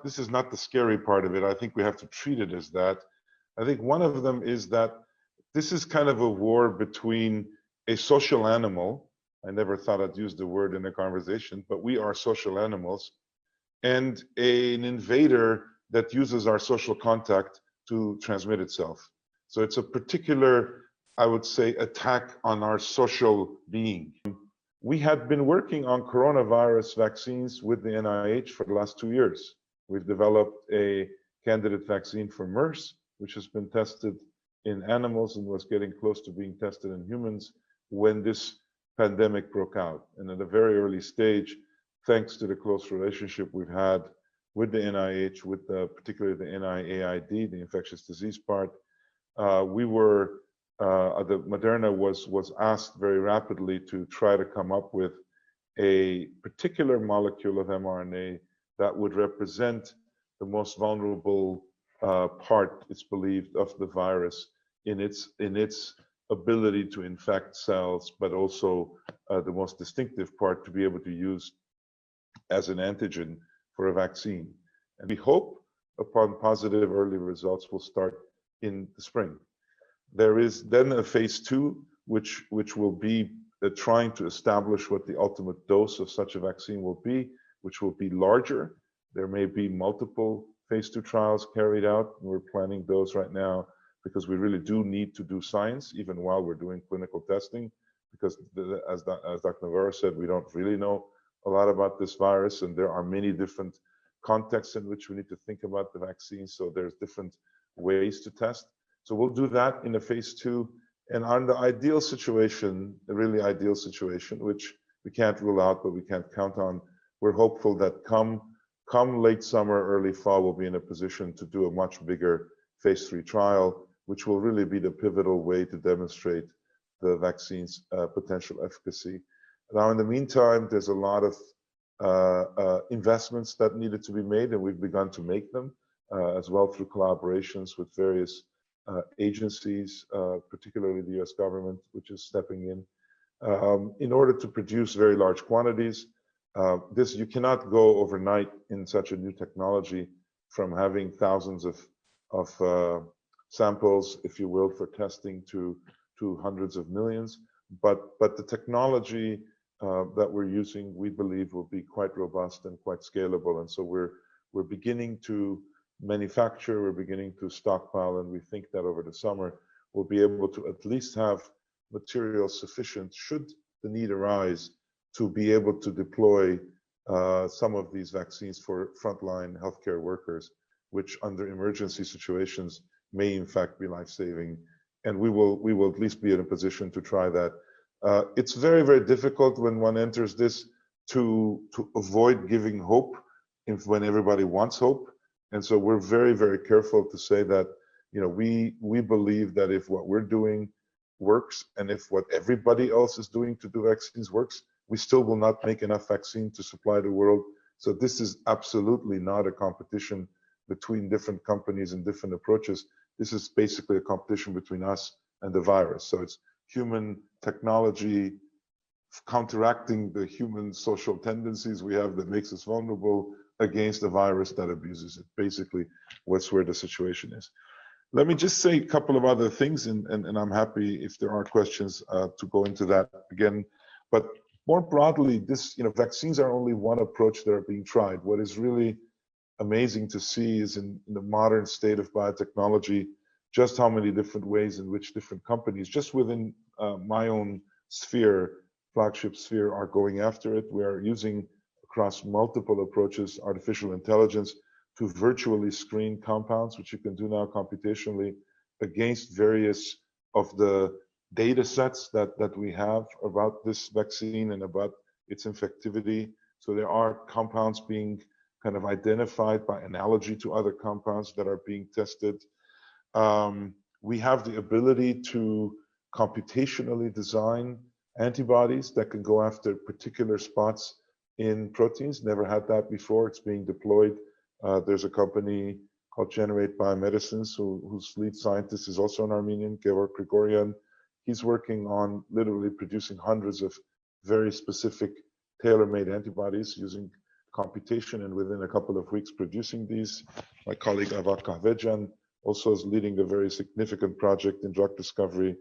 This is not the scary part of it. I think we have to treat it as that. I think one of them is that this is kind of a war between a social animal. I never thought I'd use the word in a conversation, but we are social animals, and an invader that uses our social contact to transmit itself. So it's a particular, I would say, attack on our social being. We had been working on coronavirus vaccines with the NIH for the last 2 years. We've developed a candidate vaccine for MERS, which has been tested in animals and was getting close to being tested in humans when this pandemic broke out. And at a very early stage, thanks to the close relationship we've had with the NIH, with particularly the NIAID, the infectious disease part, Moderna was asked very rapidly to try to come up with a particular molecule of mRNA that would represent the most vulnerable part, it's believed, of the virus in its ability to infect cells, but also the most distinctive part to be able to use as an antigen for a vaccine. And we hope, upon positive early results, will start in the spring. There is then a phase 2, which will be trying to establish what the ultimate dose of such a vaccine will be, which will be larger. There may be multiple phase 2 trials carried out. We're planning those right now because we really do need to do science, even while we're doing clinical testing, because as Dr. Navarro said, we don't really know a lot about this virus, and there are many different contexts in which we need to think about the vaccine. So there's different ways to test. So we'll do that in a phase 2. And on the ideal situation, the really ideal situation, which we can't rule out, but we can't count on, we're hopeful that come late summer, early fall, we'll be in a position to do a much bigger phase 3 trial, which will really be the pivotal way to demonstrate the vaccine's potential efficacy. Now, in the meantime, there's a lot of investments that needed to be made, and we've begun to make them as well through collaborations with various agencies, particularly the US government, which is stepping in order to produce very large quantities. You cannot go overnight in such a new technology from having thousands of samples, if you will, for testing to hundreds of millions. But the technology that we're using, we believe, will be quite robust and quite scalable. And so we're beginning to manufacture, we're beginning to stockpile, and we think that over the summer we'll be able to at least have material sufficient, should the need arise, to be able to deploy some of these vaccines for frontline healthcare workers, which under emergency situations may in fact be life-saving. And we will at least be in a position to try that. It's very, very difficult when one enters this to avoid giving hope when everybody wants hope. And so we're very, very careful to say that, you know, we believe that if what we're doing works and if what everybody else is doing to do vaccines works, we still will not make enough vaccine to supply the world. So this is absolutely not a competition between different companies and different approaches. This is basically a competition between us and the virus. So it's human technology counteracting the human social tendencies we have that makes us vulnerable against a virus that abuses it. Basically, that's where the situation is. Let me just say a couple of other things, and I'm happy if there are questions to go into that again. But more broadly, vaccines are only one approach that are being tried. What is really amazing to see is in the modern state of biotechnology, just how many different ways in which different companies, just within my own sphere, flagship sphere, are going after it. We are using across multiple approaches, artificial intelligence, to virtually screen compounds, which you can do now computationally, against various of the data sets that we have about this vaccine and about its infectivity. So there are compounds being kind of identified by analogy to other compounds that are being tested. We have the ability to computationally design antibodies that can go after particular spots in proteins. Never had that before. It's being deployed. There's a company called Generate Biomedicines, whose lead scientist is also an Armenian, Georg Grigorian. He's working on literally producing hundreds of very specific tailor-made antibodies using computation, and within a couple of weeks producing these. My colleague Avat Kahvejan also is leading a very significant project in drug discovery.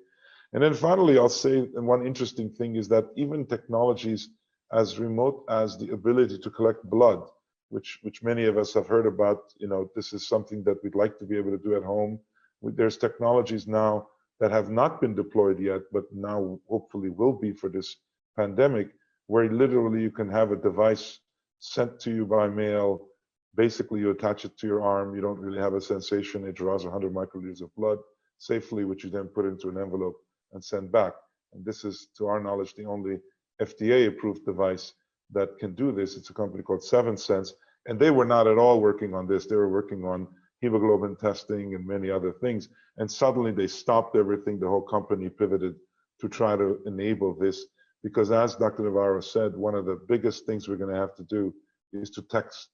And then finally, I'll say, and one interesting thing is that even technologies as remote as the ability to collect blood, which many of us have heard about, this is something that we'd like to be able to do at home. There's technologies now that have not been deployed yet, but now hopefully will be for this pandemic, where literally you can have a device sent to you by mail. Basically, you attach it to your arm. You don't really have a sensation. It draws 100 microliters of blood safely, which you then put into an envelope and send back. And this is, to our knowledge, the only FDA-approved device that can do this. It's a company called 7Sense, and they were not at all working on this. They were working on hemoglobin testing and many other things. And suddenly they stopped everything. The whole company pivoted to try to enable this, because as Dr. Navarro said, one of the biggest things we're going to have to do is to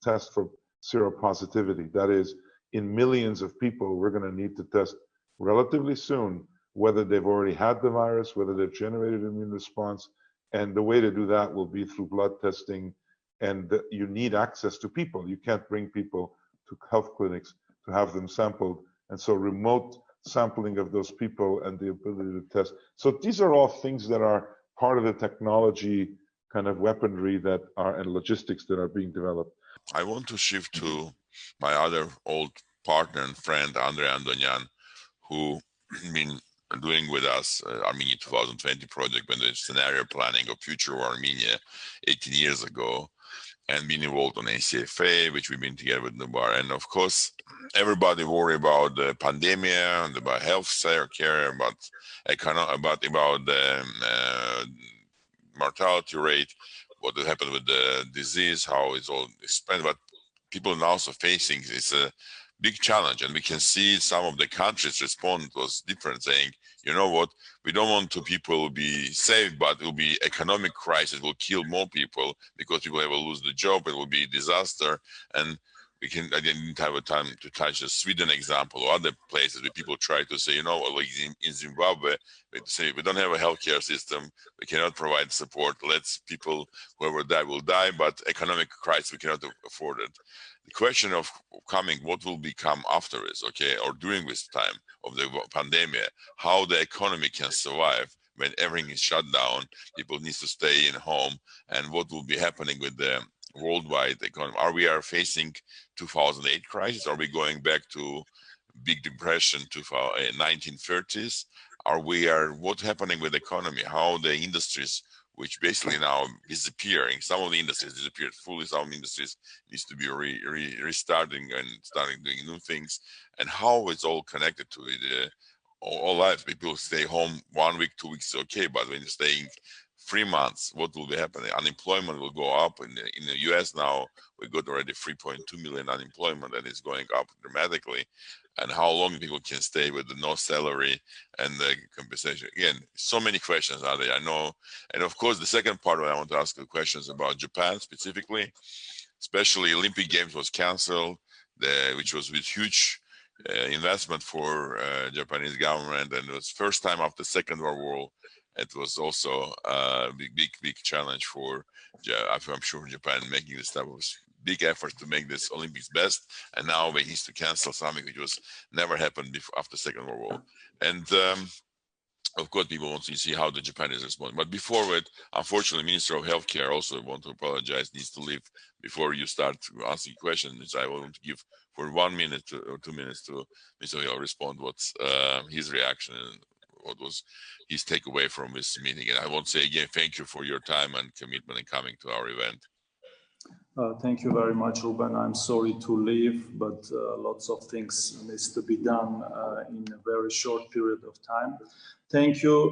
test for seropositivity. That is, in millions of people, we're going to need to test relatively soon whether they've already had the virus, whether they've generated an immune response. And the way to do that will be through blood testing. And you need access to people. You can't bring people to health clinics to have them sampled. And so remote sampling of those people and the ability to test. So these are all things that are part of the technology kind of weaponry that are, and logistics that are being developed. I want to shift to my other old partner and friend, Andrei Andonian, who been doing with us Armenia 2020 project when the scenario planning of future of Armenia 18 years ago, and been involved on ACFA, which we've been together with Nubar. And of course, everybody worry about the pandemic and about health care, about the mortality rate, what will happen with the disease, how it's all spread. But people are also facing this big challenge, and we can see some of the countries' response was different, saying, you know what, we don't want to people be saved, but it will be economic crisis, will kill more people because people will lose the job, it will be a disaster. And I didn't have a time to touch the Sweden example or other places where people try to say, you know, like in Zimbabwe, they say we don't have a healthcare system, we cannot provide support. Let's people, whoever die will die, but economic crisis we cannot afford it. The question of coming, what will become after this, okay, or during this time of the pandemic, how the economy can survive when everything is shut down, people need to stay in home, and what will be happening with the worldwide economy. Are we facing 2008 crisis? Are we going back to big depression to 1930s? What's happening with the economy? How the industries, which basically now disappearing, some of the industries disappeared fully, some industries needs to be restarting and starting doing new things, and how it's all connected to it. All life, people stay home 1 week, 2 weeks, okay, but when you're staying 3 months, what will be happening? Unemployment will go up. In the US now, we got already 3.2 million unemployment, and it's going up dramatically. And how long people can stay with no salary and the compensation? Again, so many questions are there, I know. And of course, the second part I want to ask the questions about Japan specifically, especially Olympic Games was canceled, which was with huge investment for Japanese government, and it was first time after Second World War. It was also a big challenge for, I'm sure, Japan making this type of big effort to make this Olympics best, and now they need to cancel something which was never happened before after Second World War. And of course, people want to see how the Japan is responding. But before that, unfortunately, Minister of Healthcare also want to apologize, needs to leave before you start asking questions. I want to give for 1 minute or 2 minutes to Mr. Hill respond what's his reaction and what was his takeaway from this meeting. And I want to say again, thank you for your time and commitment in coming to our event. Thank you very much, Ruben. I'm sorry to leave, but lots of things needs to be done in a very short period of time. Thank you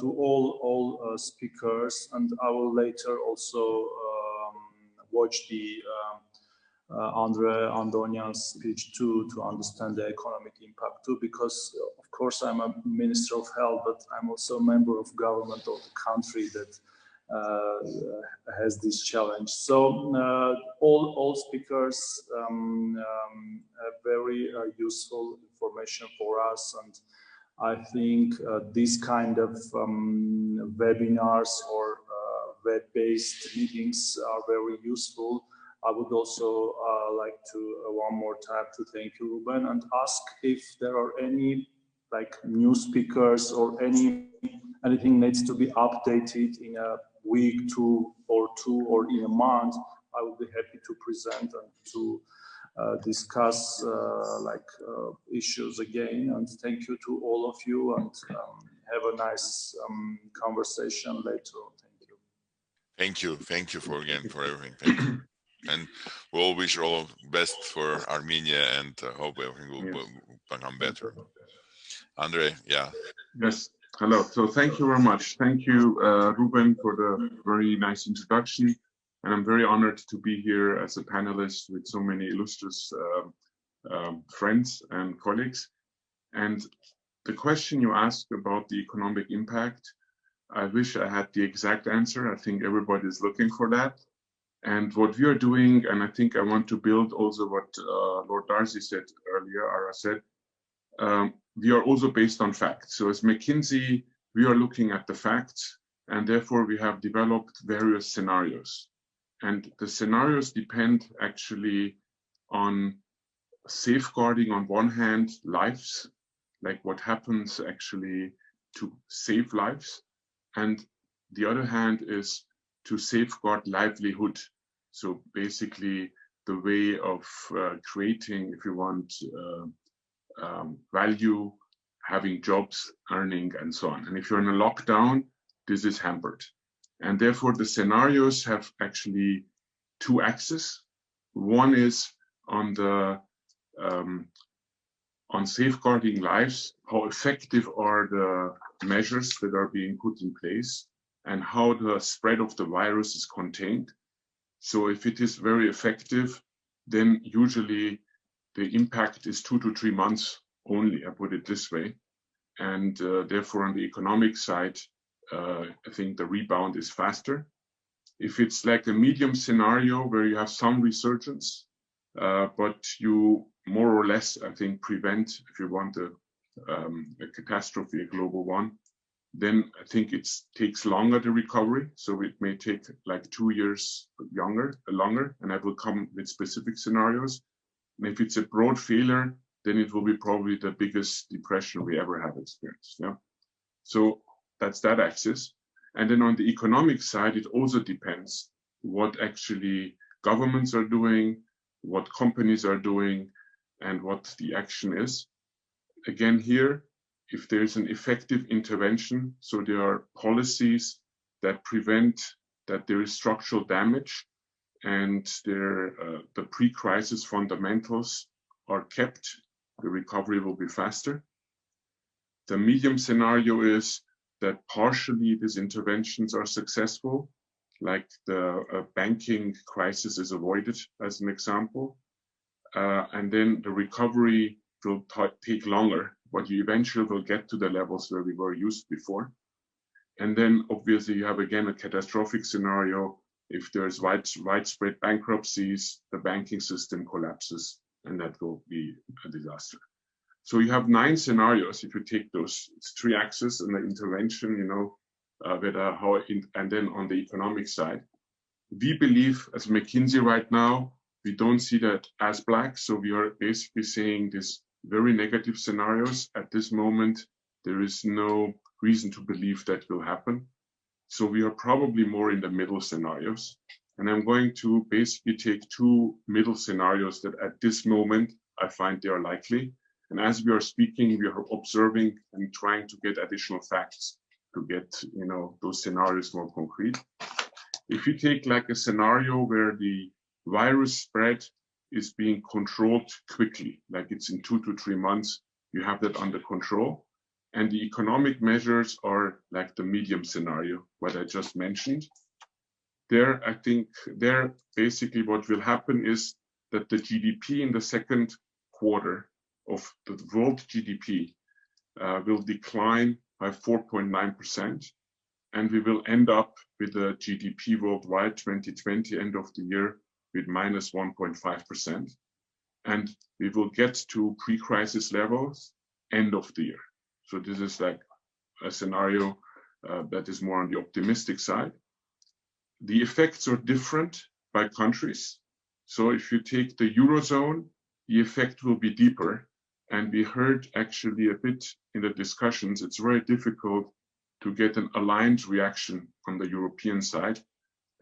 to all speakers, and I will later also watch the Andre Andonian's speech too, to understand the economic impact too, because of course I'm a Minister of Health, but I'm also a member of government of the country that has this challenge. So all speakers have very useful information for us, and I think this kind of webinars or web-based meetings are very useful. I would also like to one more time to thank you, Ruben, and ask if there are any new speakers or anything needs to be updated in a week, two, or in a month. I will be happy to present and to discuss issues again. And thank you to all of you, and have a nice conversation later on. Thank you. Thank you for everything. Thank you. And we all wish all best for Armenia, and hope everything will become better. Andre, yeah. Yes. Hello. So thank you very much. Thank you, Ruben, for the very nice introduction. And I'm very honored to be here as a panelist with so many illustrious friends and colleagues. And the question you asked about the economic impact, I wish I had the exact answer. I think everybody's looking for that. And what we are doing, and I think I want to build also what Lord Darcy said earlier, Ara said, we are also based on facts. So as McKinsey, we are looking at the facts, and therefore we have developed various scenarios. And the scenarios depend actually on safeguarding, on one hand, lives, like what happens actually to save lives. And the other hand is to safeguard livelihood. So basically the way of creating, if you want, value, having jobs, earning, and so on. And if you're in a lockdown, this is hampered. And therefore the scenarios have actually two axes. One is on the on safeguarding lives, how effective are the measures that are being put in place, and how the spread of the virus is contained. So if it is very effective, then usually the impact is 2 to 3 months only, I put it this way. And therefore on the economic side, I think the rebound is faster. If it's like a medium scenario where you have some resurgence, but you more or less, I think, prevent, if you want a catastrophe, a global one, then I think it takes longer the recovery. So it may take like 2 years longer, and I will come with specific scenarios. And if it's a broad failure, then it will be probably the biggest depression we ever have experienced. Yeah. So that's that axis. And then on the economic side, it also depends what actually governments are doing, what companies are doing, and what the action is. Again, here, if there's an effective intervention, so there are policies that prevent that there is structural damage and the pre-crisis fundamentals are kept, the recovery will be faster. The medium scenario is that partially these interventions are successful, like the banking crisis is avoided as an example. And then the recovery will take longer, but you eventually will get to the levels where we were used before. And then obviously you have again a catastrophic scenario. If there's widespread bankruptcies, the banking system collapses, and that will be a disaster. So you have 9 scenarios if you take those 3 axes and the intervention, you know, and then on the economic side. We believe as McKinsey right now, we don't see that as black. So we are basically saying these very negative scenarios. At this moment, there is no reason to believe that will happen. So we are probably more in the middle scenarios. And I'm going to basically take 2 middle scenarios that at this moment, I find they are likely. And as we are speaking, we are observing and trying to get additional facts to get, you know, those scenarios more concrete. If you take like a scenario where the virus spread is being controlled quickly, like it's in 2 to 3 months, you have that under control. And the economic measures are like the medium scenario, what I just mentioned. There, I think basically what will happen is that the GDP in the second quarter of the world GDP will decline by 4.9%. And we will end up with the GDP worldwide 2020 end of the year with minus 1.5%. And we will get to pre-crisis levels end of the year. So this is like a scenario that is more on the optimistic side. The effects are different by countries. So if you take the Eurozone, the effect will be deeper. And we heard actually a bit in the discussions, it's very difficult to get an aligned reaction on the European side.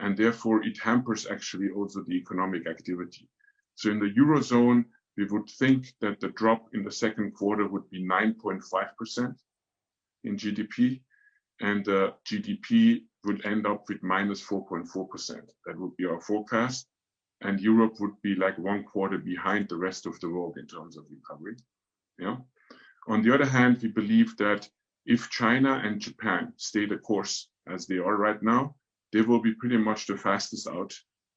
And therefore it hampers actually also the economic activity. So in the Eurozone, we would think that the drop in the second quarter would be 9.5% in GDP, and the GDP would end up with minus 4.4%. That would be our forecast. And Europe would be like 1 quarter behind the rest of the world in terms of recovery. Yeah. On the other hand, we believe that if China and Japan stay the course as they are right now, they will be pretty much the fastest out.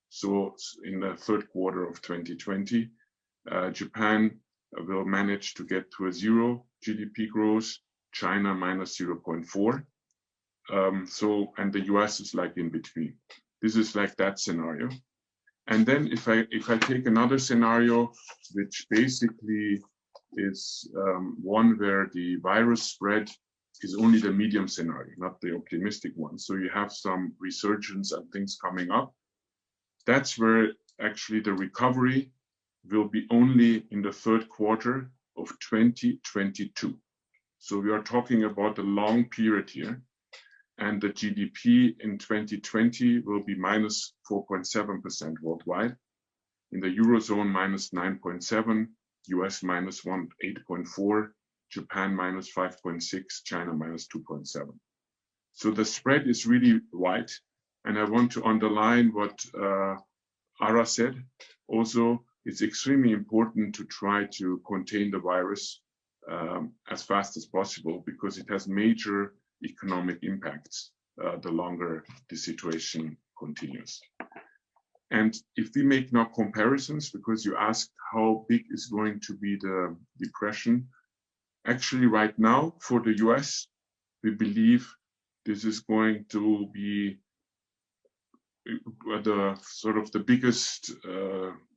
So in the third quarter of 2020, Japan will manage to get to a 0 GDP growth, China minus 0.4. And the US is like in between. This is like that scenario. And then if I take another scenario, which basically is one where the virus spread is only the medium scenario, not the optimistic one. So you have some resurgence and things coming up. That's where actually the recovery will be only in the third quarter of 2022. So we are talking about a long period here. And the GDP in 2020 will be minus 4.7% worldwide. In the Eurozone, minus 9.7, US minus 8.4, Japan minus 5.6, China minus 2.7. So the spread is really wide. And I want to underline what Ara said. Also, it's extremely important to try to contain the virus as fast as possible because it has major economic impacts the longer the situation continues. And if we make now comparisons, because you asked how big is going to be the depression, actually right now for the US, we believe this is going to be the sort of the biggest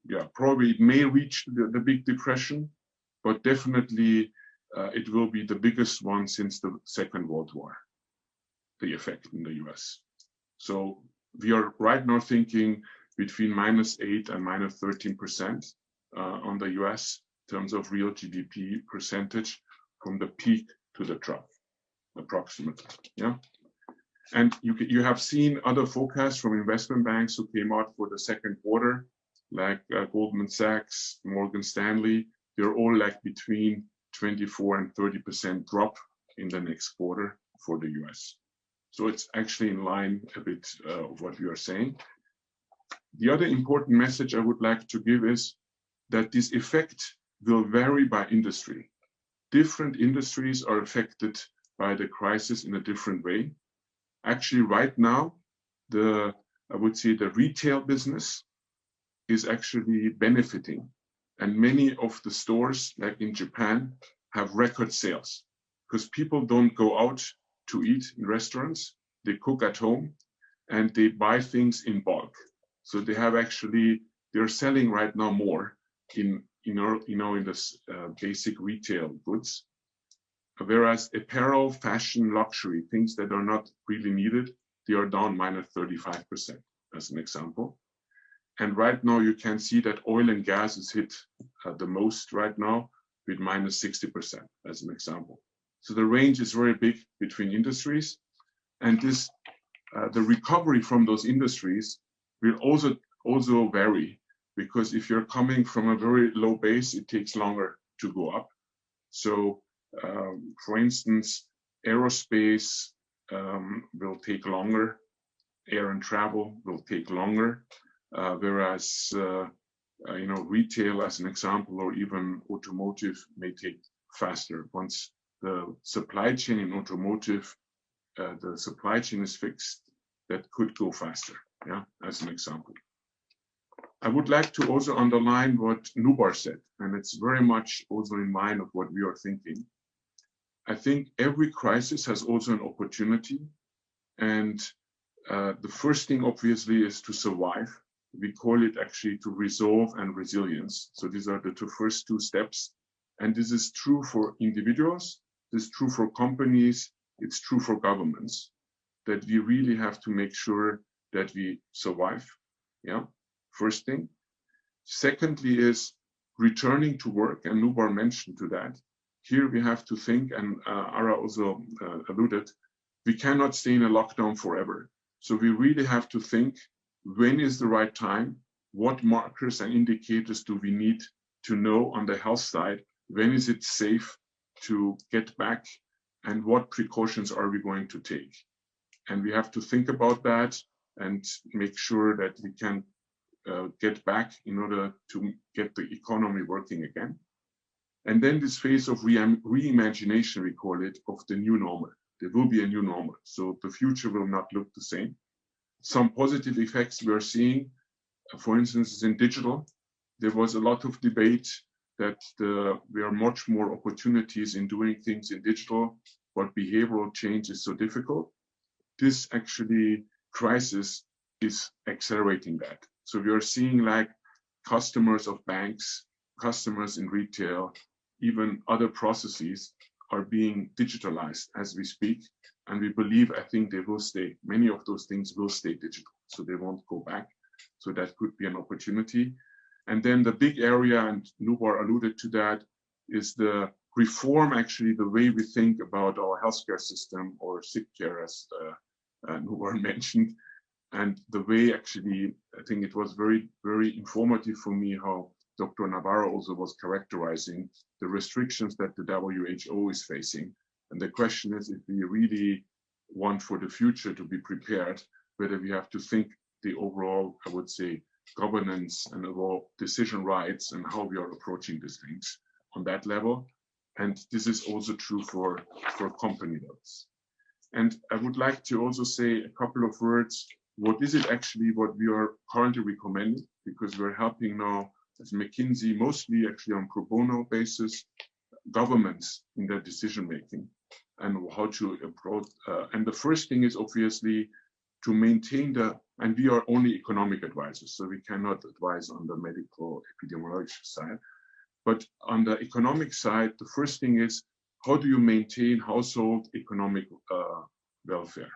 yeah, probably it may reach the Big Depression, but definitely it will be the biggest one since the Second World War, the effect in the US. So we are right now thinking between -8 and -13% on the US in terms of real GDP percentage from the peak to the trough, approximately. Yeah. And you have seen other forecasts from investment banks who came out for the second quarter, like Goldman Sachs, Morgan Stanley. They're all like between 24 and 30% drop in the next quarter for the US. So it's actually in line a bit of what you are saying. The other important message I would like to give is that this effect will vary by industry. Different industries are affected by the crisis in a different way. Actually, right now, I would say the retail business is actually benefiting. And many of the stores, like in Japan, have record sales because people don't go out to eat in restaurants. They cook at home and they buy things in bulk. So they have actually, they're selling right now more in this basic retail goods. Whereas apparel, fashion, luxury, things that are not really needed, they are down -35% as an example. And right now you can see that oil and gas is hit the most right now with -60% as an example. So the range is very big between industries, and this the recovery from those industries will also vary, because if you're coming from a very low base, it takes longer to go up. So for instance, aerospace will take longer, air and travel will take longer, whereas retail, as an example, or even automotive may take faster. Once the supply chain in automotive, the supply chain is fixed, that could go faster, yeah, as an example. I would like to also underline what Nubar said, and it's very much also in line of what we are thinking. I think every crisis has also an opportunity, and the first thing obviously is to survive. We call it actually to resolve and resilience. So these are the first two steps, and this is true for individuals, this is true for companies, it's true for governments, that we really have to make sure that we survive, yeah, first thing. Secondly is returning to work, and Nubar mentioned to that. Here we have to think, and Ara also alluded, we cannot stay in a lockdown forever. So we really have to think, when is the right time? What markers and indicators do we need to know on the health side? When is it safe to get back? And what precautions are we going to take? And we have to think about that and make sure that we can get back in order to get the economy working again. And then this phase of reimagination, we call it, of the new normal. There will be a new normal. So the future will not look the same. Some positive effects we are seeing, for instance, in digital. There was a lot of debate that there are much more opportunities in doing things in digital, but behavioral change is so difficult. This actually crisis is accelerating that. So we are seeing like customers of banks, customers in retail, even other processes are being digitalized as we speak. And we believe, I think they will stay. Many of those things will stay digital, so they won't go back. So that could be an opportunity. And then the big area, and Nubar alluded to that, is the reform, actually, the way we think about our healthcare system, or sick care, as Nubar mentioned. And the way, actually, I think it was very, very informative for me how Dr. Navarro also was characterizing the restrictions that the WHO is facing. And the question is, if we really want for the future to be prepared, whether we have to think the overall, I would say, governance and overall decision rights and how we are approaching these things on that level. And this is also true for company levels. And I would like to also say a couple of words. What is it actually what we are currently recommending? Because we're helping now as McKinsey, mostly actually on pro bono basis, governments in their decision making and how to approach. And the first thing is obviously to maintain the And we are only economic advisors, so we cannot advise on the medical epidemiological side. But on the economic side, the first thing is, how do you maintain household economic welfare?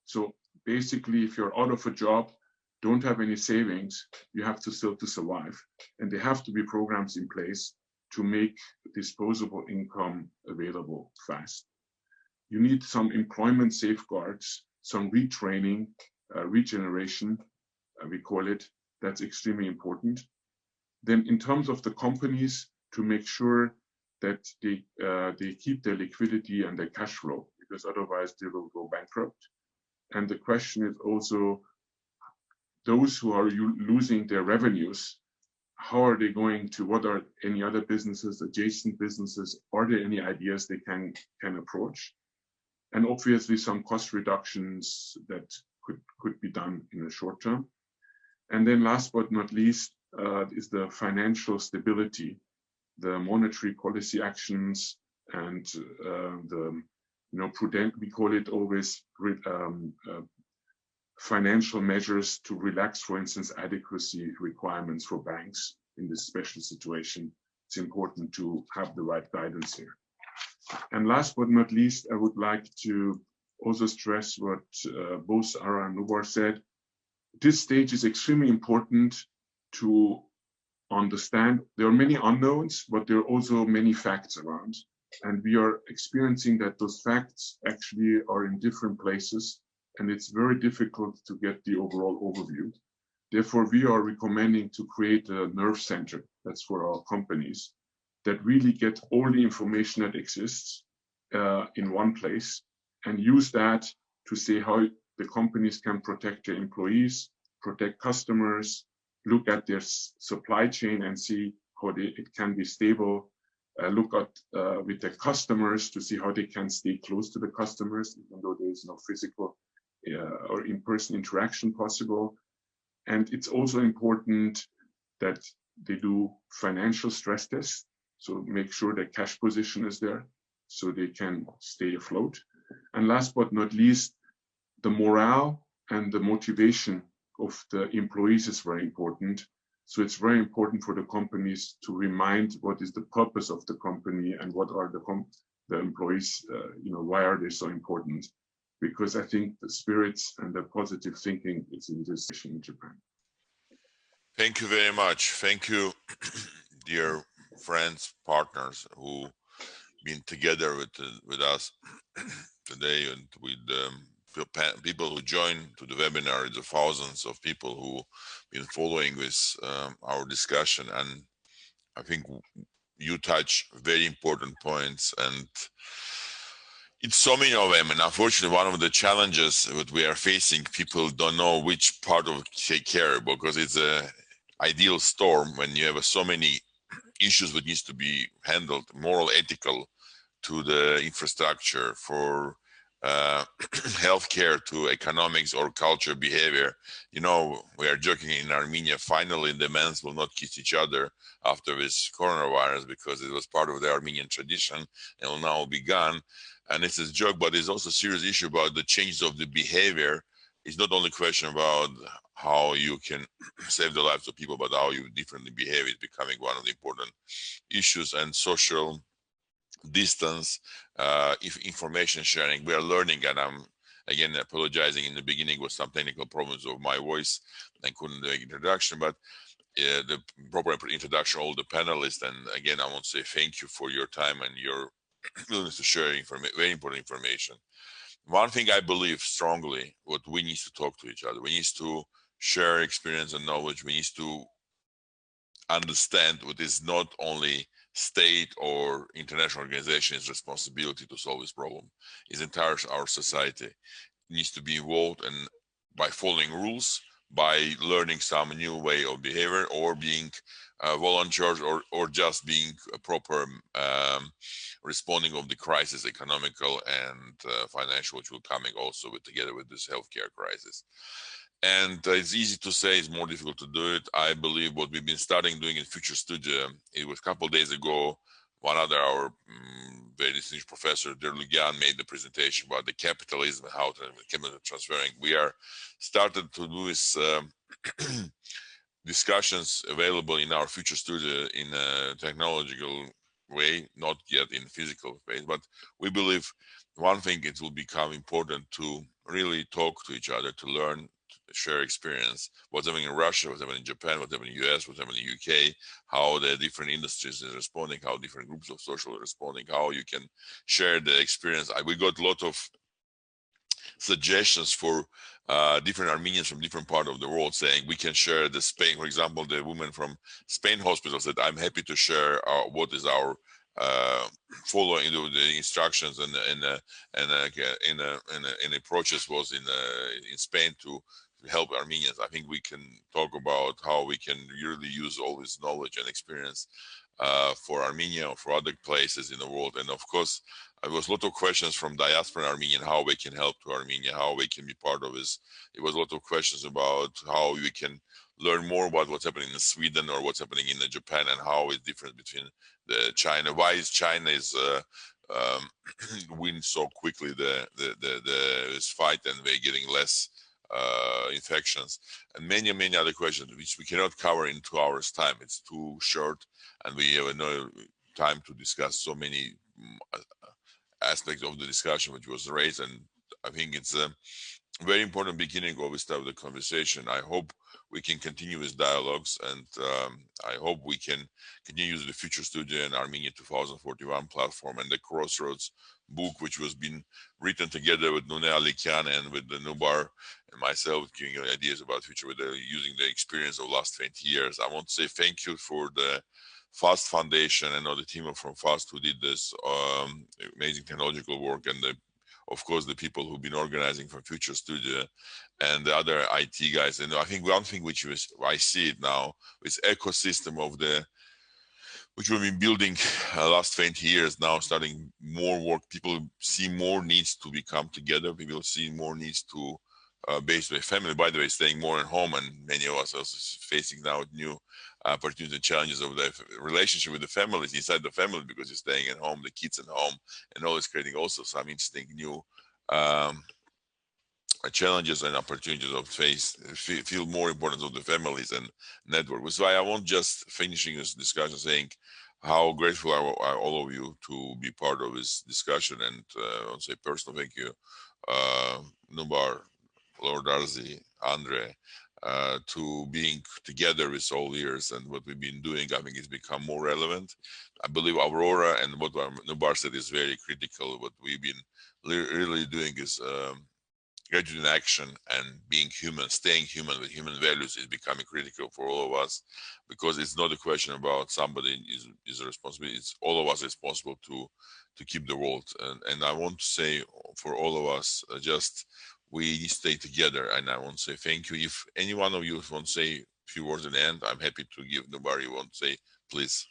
So basically, if you're out of a job, don't have any savings, you have to still to survive. And there have to be programs in place to make disposable income available fast. You need some employment safeguards, some retraining, regeneration, we call it. That's extremely important. Then in terms of the companies, to make sure that they keep their liquidity and their cash flow, because otherwise they will go bankrupt. And the question is also, those who are losing their revenues, how are they going to, what are any other businesses, adjacent businesses, are there any ideas they can approach? And obviously some cost reductions that could be done in the short term. And then last but not least is the financial stability, the monetary policy actions, and the prudent, we call it always financial measures to relax, for instance, adequacy requirements for banks in this special situation. It's important to have the right guidance here. And last but not least, I would like to also stress what both Ara and Nubar said. This stage is extremely important to understand. There are many unknowns, but there are also many facts around. And we are experiencing that those facts actually are in different places, and it's very difficult to get the overall overview. Therefore, we are recommending to create a nerve center, that's for our companies, that really get all the information that exists in one place and use that to see how the companies can protect their employees, protect customers, look at their supply chain and see how it can be stable, look at with their customers to see how they can stay close to the customers, even though there is no physical or in-person interaction possible. And it's also important that they do financial stress tests, so make sure their cash position is there so they can stay afloat. And last but not least, the morale and the motivation of the employees is very important. So it's very important for the companies to remind what is the purpose of the company and what are the employees, why are they so important? Because I think the spirits and the positive thinking is in this in Japan. Thank you very much. Thank you, dear friends, partners who been together with us today, and with people who joined to the webinar, the thousands of people who been following with our discussion. And I think you touch very important points, and it's so many of them. And unfortunately, one of the challenges that we are facing, people don't know which part of take care, because it's a ideal storm when you have so many issues that needs to be handled, moral, ethical, to the infrastructure, for healthcare, to economics or culture, behavior. We are joking in Armenia, finally the men will not kiss each other after this coronavirus, because it was part of the Armenian tradition and will now be gone. And it's a joke, but it's also a serious issue about the changes of the behavior. It's not only a question about how you can save the lives of people, but how you differently behave is becoming one of the important issues. And social distance, information sharing, we are learning. And I'm again apologizing in the beginning with some technical problems of my voice and couldn't do an introduction, but the proper introduction, all the panelists. And again, I want to say thank you for your time and your willingness to share very important information. One thing I believe strongly, what we need to talk to each other, we need to share experience and knowledge, we need to understand what is not only state or international organization's responsibility to solve this problem, is entire our society needs to be involved, and by following rules, by learning some new way of behavior, or being volunteers, or just being a proper responding of the crisis, economical and financial, which will coming also together with this healthcare crisis. And it's easy to say, it's more difficult to do it. I believe what we've been starting doing in Future Studio, it was a couple of days ago, one other, our very distinguished professor Derligyan made the presentation about the capitalism and how to capital transferring. We are started to do this discussions available in our future studio in a technological way, not yet in physical space, but we believe one thing, it will become important to really talk to each other, to learn, to share experience, what's happening in Russia, what's happening in Japan, what's happening in the US, what's happening in the UK, how the different industries are responding, how different groups of social are responding, how you can share the experience. We got a lot of suggestions for different Armenians from different part of the world saying we can share the Spain, for example, the woman from Spain hospital said, I'm happy to share what is our following the instructions and the approaches was in Spain to help Armenians. I think we can talk about how we can really use all this knowledge and experience for Armenia or for other places in the world. And of course, there was a lot of questions from diaspora Armenian, how we can help to Armenia, how we can be part of this. It was a lot of questions about how we can learn more about what's happening in Sweden or what's happening in Japan and how it's different between the China. Why is China win so quickly this fight and they're getting less infections, and many other questions which we cannot cover in 2 hours time. It's too short and we have no time to discuss so many aspects of the discussion which was raised. And I think it's a very important beginning of the conversation. I hope we can continue with dialogues, and I hope we can continue with the Future Studio and Armenia 2041 platform and the Crossroads book, which was been written together with Nune Alikyan and with the Nubar and myself, giving ideas about future with using the experience of the last 20 years. I want to say thank you for the FAST Foundation and all the team from FAST who did this amazing technological work, and of course the people who've been organizing for Future Studio and the other IT guys. And I think one thing which I see it now is ecosystem of which we've been building last 20 years now, starting more work. People see more needs to become together. People see more needs to base their family. By the way, staying more at home, and many of us are facing now new opportunities and challenges of the relationship with the families inside the family, because you're staying at home, the kids at home, and all is creating also some interesting new challenges and opportunities of feel more importance of the families and network. So I won't just finishing this discussion saying how grateful are all of you to be part of this discussion, and I want to say personal thank you, Nubar, Lord Arzi, Andre, to being together with all years, and what we've been doing, I think it's become more relevant. I believe Aurora and what Nubar said is very critical. What we've been really doing is gradual action and being human, staying human with human values is becoming critical for all of us, because it's not a question about somebody is responsible. It's all of us responsible to keep the world. And I want to say for all of us, just we stay together. And I want to say thank you. If any one of you want to say a few words at the end, I'm happy to give. Nobody want to say, please.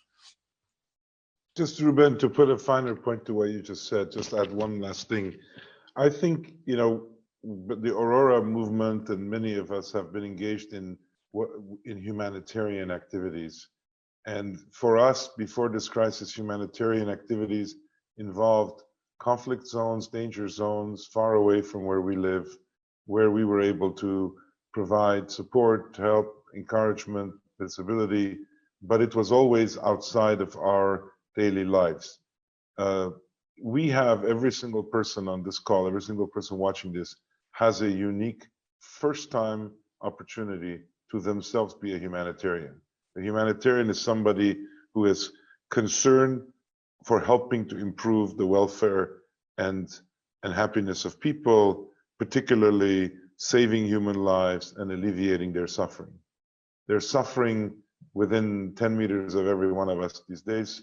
Just Ruben, to put a finer point to what you just said, just add one last thing. I think, the Aurora movement and many of us have been engaged in humanitarian activities. And for us, before this crisis, humanitarian activities involved conflict zones, danger zones, far away from where we live, where we were able to provide support, help, encouragement, visibility, but it was always outside of our daily lives. We have every single person on this call, every single person watching this has a unique first-time opportunity to themselves be a humanitarian. A humanitarian is somebody who is concerned for helping to improve the welfare and happiness of people, particularly saving human lives and alleviating their suffering. They're suffering within 10 meters of every one of us these days,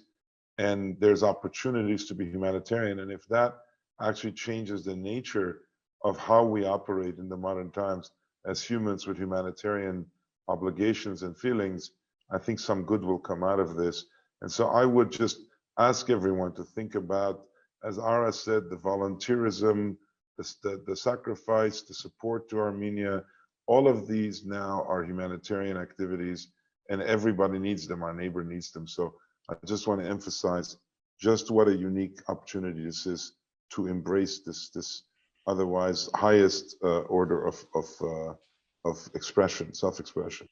and there's opportunities to be humanitarian. And if that actually changes the nature of how we operate in the modern times as humans with humanitarian obligations and feelings, I think some good will come out of this. And so I would just ask everyone to think about, as Ara said, the volunteerism, the sacrifice, the support to Armenia. All of these now are humanitarian activities, and everybody needs them. Our neighbor needs them. So I just want to emphasize just what a unique opportunity this is to embrace this otherwise highest order of expression, self-expression.